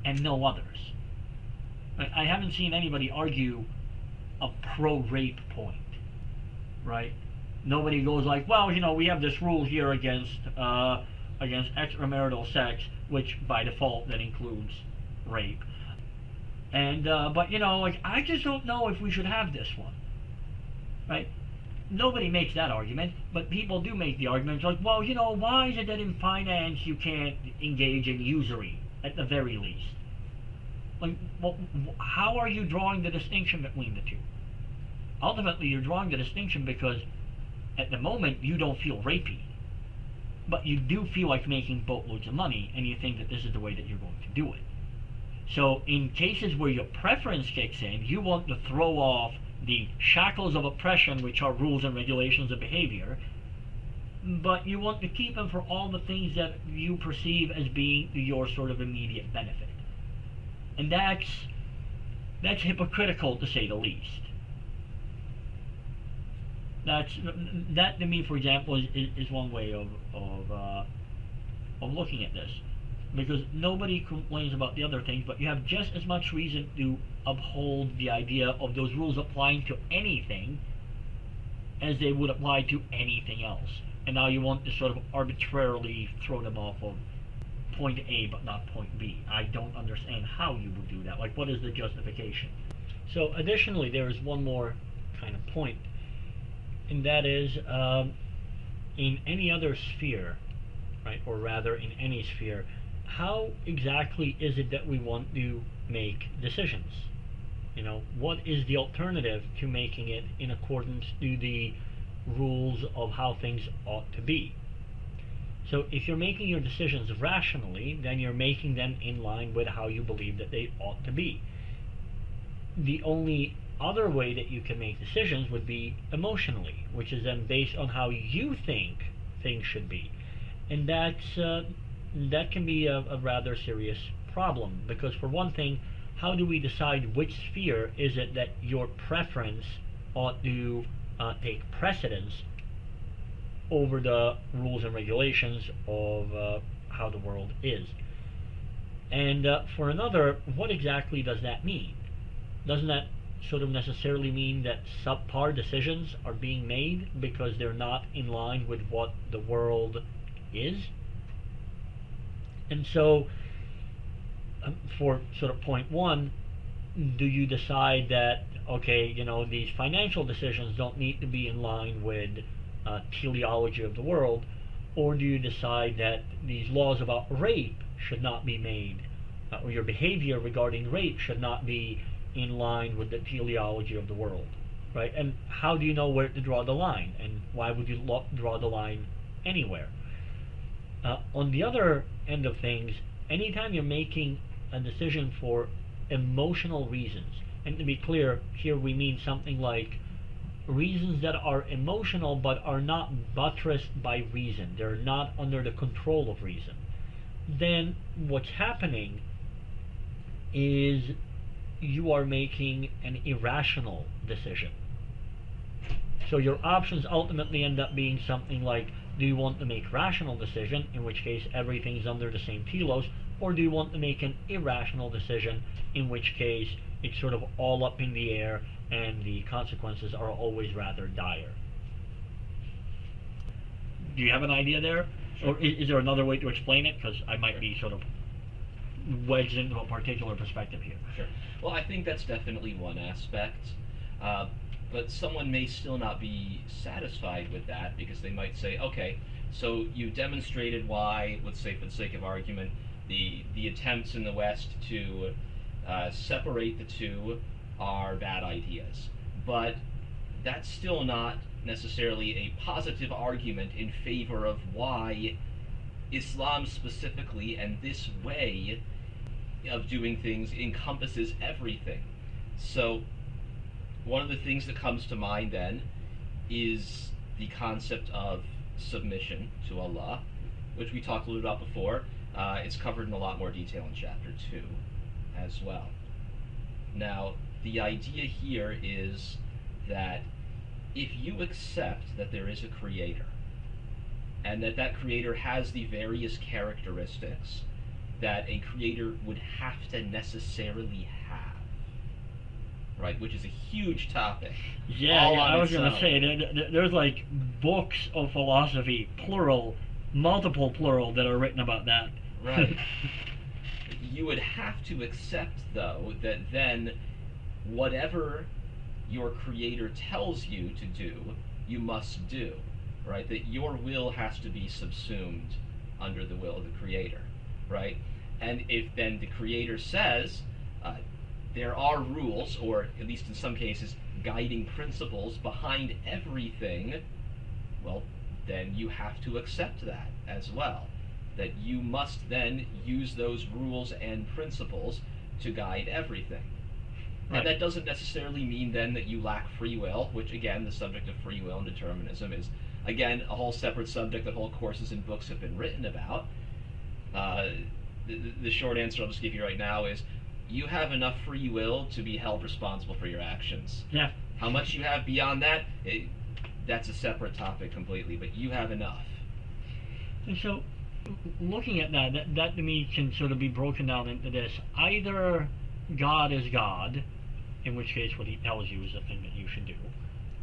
and no others? I haven't seen anybody argue a pro-rape point, right? Nobody goes like, well, you know, we have this rule here against extramarital sex, which by default that includes rape. And but you know, like, I just don't know if we should have this one, right? Nobody makes that argument, but people do make the argument like, well, you know, why is it that in finance you can't engage in usury at the very least? Like, well, how are you drawing the distinction between the two? ultimately you're drawing the distinction because at the moment you don't feel rapey, but you do feel like making boatloads of money, and you think that this is the way that you're going to do it. So in cases where your preference kicks in, you want to throw off the shackles of oppression, which are rules and regulations of behavior, but you want to keep them for all the things that you perceive as being your sort of immediate benefit. And that's hypocritical, to say the least. That to me, for example, is one way of looking at this, because nobody complains about the other things, but you have just as much reason to uphold the idea of those rules applying to anything as they would apply to anything else. And now you want to sort of arbitrarily throw them off of point A but not point B. I don't understand how you would do that. Like, what is the justification? So additionally, there is one more kind of point, and that is in any other sphere, right, or rather in any sphere, how exactly is it that we want to make decisions? You know, what is the alternative to making it in accordance to the rules of how things ought to be? So if you're making your decisions rationally, then you're making them in line with how you believe that they ought to be. The only other way that you can make decisions would be emotionally, which is then based on how you think things should be. And that can be a rather serious problem, because for one thing, how do we decide which sphere is it that your preference ought to take precedence over the rules and regulations of how the world is? And for another, what exactly does that mean? Doesn't that sort of necessarily mean that subpar decisions are being made because they're not in line with what the world is? And so, for sort of point one, do you decide that, okay, you know, these financial decisions don't need to be in line with teleology of the world, or do you decide that these laws about rape should not be made, or your behavior regarding rape should not be in line with the teleology of the world, right? And how do you know where to draw the line, and why would you draw the line anywhere? On the other end of things, anytime you're making a decision for emotional reasons, and to be clear, here we mean something like reasons that are emotional but are not buttressed by reason, they're not under the control of reason, then what's happening is you are making an irrational decision. So your options ultimately end up being something like, do you want to make rational decision, in which case everything's under the same telos, or do you want to make an irrational decision, in which case it's sort of all up in the air and the consequences are always rather dire? Do you have an idea there? Or is there another way to explain it? Because I might be sort of wedged into a particular perspective here. Sure. Well, I think that's definitely one aspect. But someone may still not be satisfied with that, because they might say, okay, so you demonstrated why, let's say for the sake of argument, the attempts in the West to separate the two are bad ideas. But that's still not necessarily a positive argument in favor of why Islam specifically and this way of doing things encompasses everything. So one of the things that comes to mind then is the concept of submission to Allah, which we talked a little about before. It's covered in a lot more detail in chapter 2 as well. Now, the idea here is that if you accept that there is a creator, and that creator has the various characteristics that a creator would have to necessarily have, right, which is a huge topic. Yeah, I was going to say, there's like books of philosophy, plural, multiple plural, that are written about that. Right. You would have to accept, though, that then whatever your creator tells you to do, you must do, right? That your will has to be subsumed under the will of the creator, right? And if then the creator says, there are rules, or at least in some cases, guiding principles behind everything, well, then you have to accept that as well. That you must then use those rules and principles to guide everything. Right. And that doesn't necessarily mean then that you lack free will, which again, the subject of free will and determinism is, again, a whole separate subject that whole courses and books have been written about. The short answer I'll just give you right now is you have enough free will to be held responsible for your actions. Yeah. How much you have beyond that, that's a separate topic completely, but you have enough. And so, looking at that to me can sort of be broken down into this. Either God is God, in which case what he tells you is the thing that you should do,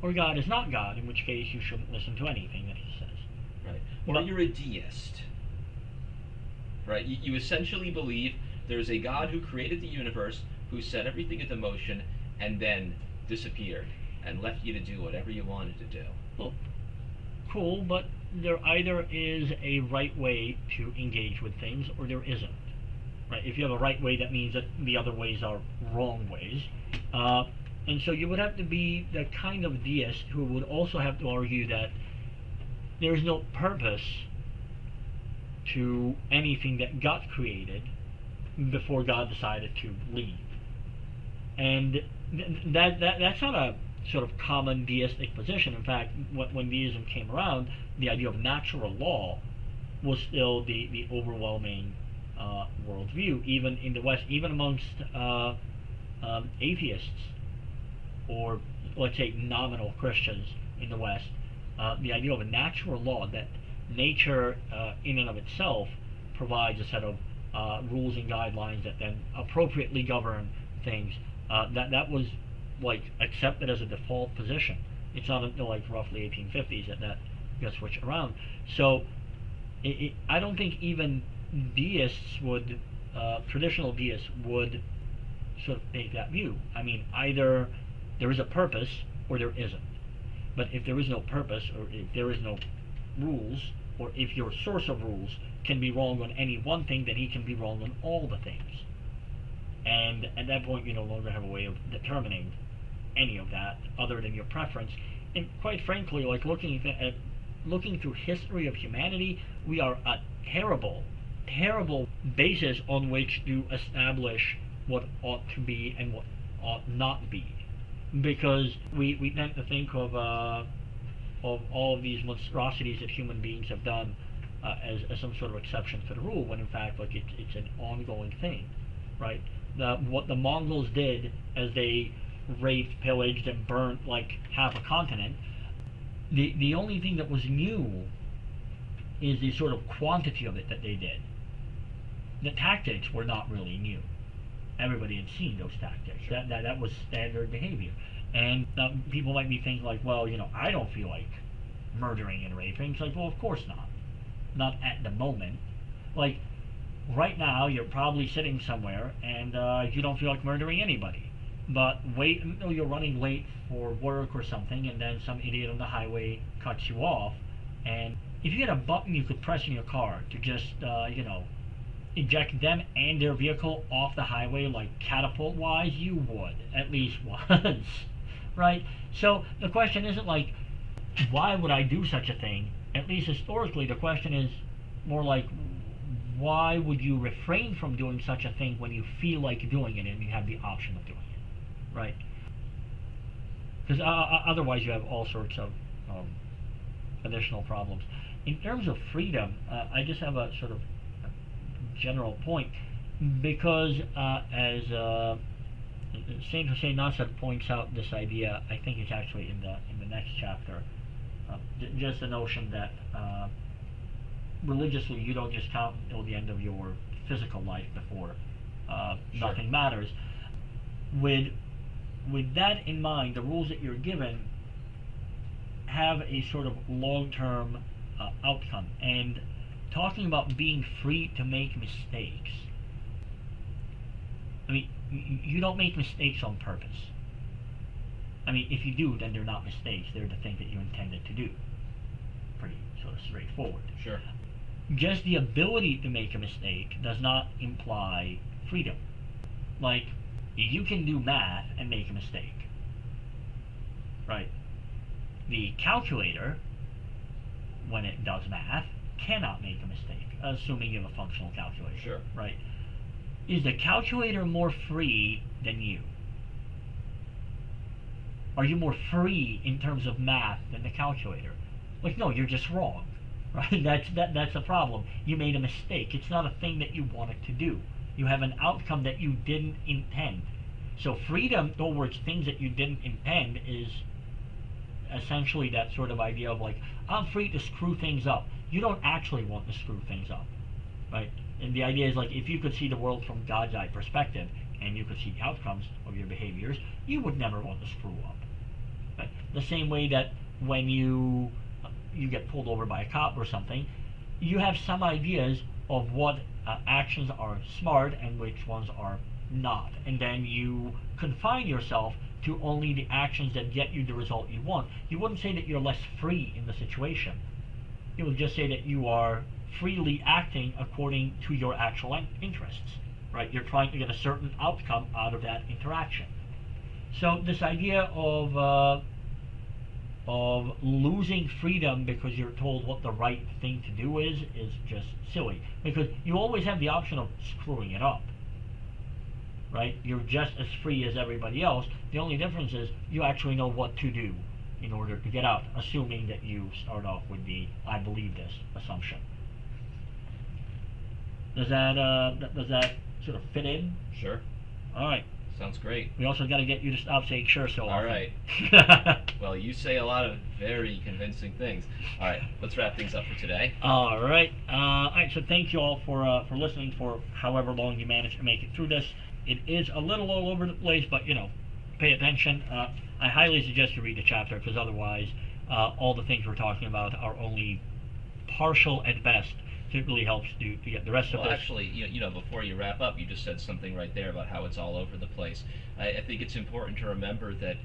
or God is not God, in which case you shouldn't listen to anything that he says. Right. Or you're a deist. Right? You essentially believe there's a God who created the universe, who set everything into motion, and then disappeared, and left you to do whatever you wanted to do. Well, cool, but there either is a right way to engage with things, or there isn't. Right? If you have a right way, that means that the other ways are wrong ways. And so you would have to be the kind of deist who would also have to argue that there's no purpose to anything that got created before God decided to leave. And that's not a sort of common deistic position. In fact, when deism came around, the idea of natural law was still the overwhelming worldview, even in the West, even amongst atheists, or let's say nominal Christians in the West. The idea of a natural law, that nature in and of itself provides a set of rules and guidelines that then appropriately govern things, that was like accepted as a default position. It's not until like roughly 1850s that got switched around. So I don't think even deists would, traditional deists would sort of take that view. I mean, either there is a purpose or there isn't. But if there is no purpose, or if there is no rules, or if your source of rules can be wrong on any one thing, then he can be wrong on all the things. And at that point, you no longer have a way of determining any of that other than your preference. And quite frankly, like looking through history of humanity, we are a terrible basis on which to establish what ought to be and what ought not be. Because we tend to think of all of these monstrosities that human beings have done as some sort of exception to the rule, when in fact, like, it's an ongoing thing, right? What the Mongols did as they raped, pillaged, and burnt like half a continent, the only thing that was new is the sort of quantity of it that they did. The tactics were not really new. Everybody had seen those tactics. Sure. That was standard behavior. And people might be thinking like, well, I don't feel like murdering and raping. It's like, well, of course not. Not at the moment. Like, right now, you're probably sitting somewhere and you don't feel like murdering anybody. But wait until you're running late for work or something, and then some idiot on the highway cuts you off. And if you had a button you could press in your car to just, eject them and their vehicle off the highway, like catapult-wise, you would, at least once, right? So the question isn't like, why would I do such a thing? At least historically, the question is more like, why would you refrain from doing such a thing when you feel like doing it and you have the option of doing it, right? Because otherwise you have all sorts of additional problems. In terms of freedom, I just have a sort of general point, because as Saint Hussein Nasr points out this idea, I think it's actually in the next chapter, just the notion that religiously you don't just count until the end of your physical life before nothing matters. With that in mind, the rules that you're given have a sort of long-term outcome. And talking about being free to make mistakes, I mean, you don't make mistakes on purpose. I mean, if you do, then they're not mistakes. They're the thing that you intended to do. Pretty sort of straightforward. Sure. Just the ability to make a mistake does not imply freedom. Like, you can do math and make a mistake. right? The calculator, when it does math, cannot make a mistake, assuming you have a functional calculator. Sure. Right? Is the calculator more free than you? Are you more free in terms of math than the calculator? Like, no, you're just wrong. Right? That's a problem. You made a mistake. It's not a thing that you wanted to do. You have an outcome that you didn't intend. So freedom towards things that you didn't intend is essentially that sort of idea of like, I'm free to screw things up. You don't actually want to screw things up, right? And the idea is like, if you could see the world from God's eye perspective and you could see the outcomes of your behaviors, you would never want to screw up. Right? The same way that when you get pulled over by a cop or something, you have some ideas of what actions are smart and which ones are not, and then you confine yourself to only the actions that get you the result you want. You wouldn't say that you're less free in the situation. You would just say that you are freely acting according to your actual interests, right? You're trying to get a certain outcome out of that interaction. So this idea of losing freedom because you're told what the right thing to do is just silly, because you always have the option of screwing it up, right? You're just as free as everybody else. The only difference is you actually know what to do in order to get out, assuming that you start off with the I believe this assumption. Does that sort of fit in? Sure. All right. Sounds great. We also got to get you to stop saying sure so often. All right. Well, you say a lot of very convincing things. All right, let's wrap things up for today. All right. All right. So thank you all for listening for however long you managed to make it through this. It is a little all over the place, but pay attention. I highly suggest you read the chapter, because otherwise, all the things we're talking about are only partial at best. So it really helps to get the rest of this. Well, actually, before you wrap up, you just said something right there about how it's all over the place. I think it's important to remember that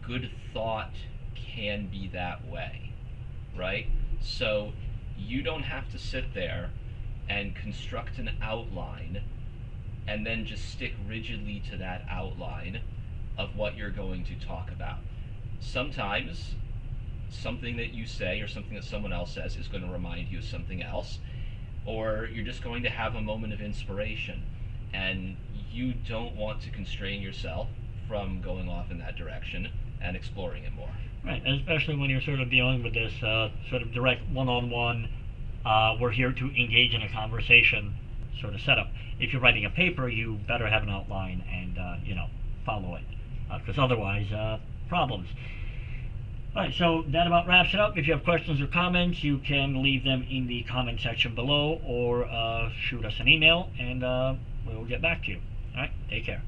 good thought can be that way, right? So you don't have to sit there and construct an outline and then just stick rigidly to that outline of what you're going to talk about. Sometimes something that you say or something that someone else says is going to remind you of something else, or you're just going to have a moment of inspiration, and you don't want to constrain yourself from going off in that direction and exploring it more. Right, and especially when you're sort of dealing with this sort of direct one-on-one, we're here to engage in a conversation sort of setup. If you're writing a paper, you better have an outline and follow it, because otherwise, problems. Alright, so that about wraps it up. If you have questions or comments, you can leave them in the comment section below, or shoot us an email, and we'll get back to you. Alright, take care.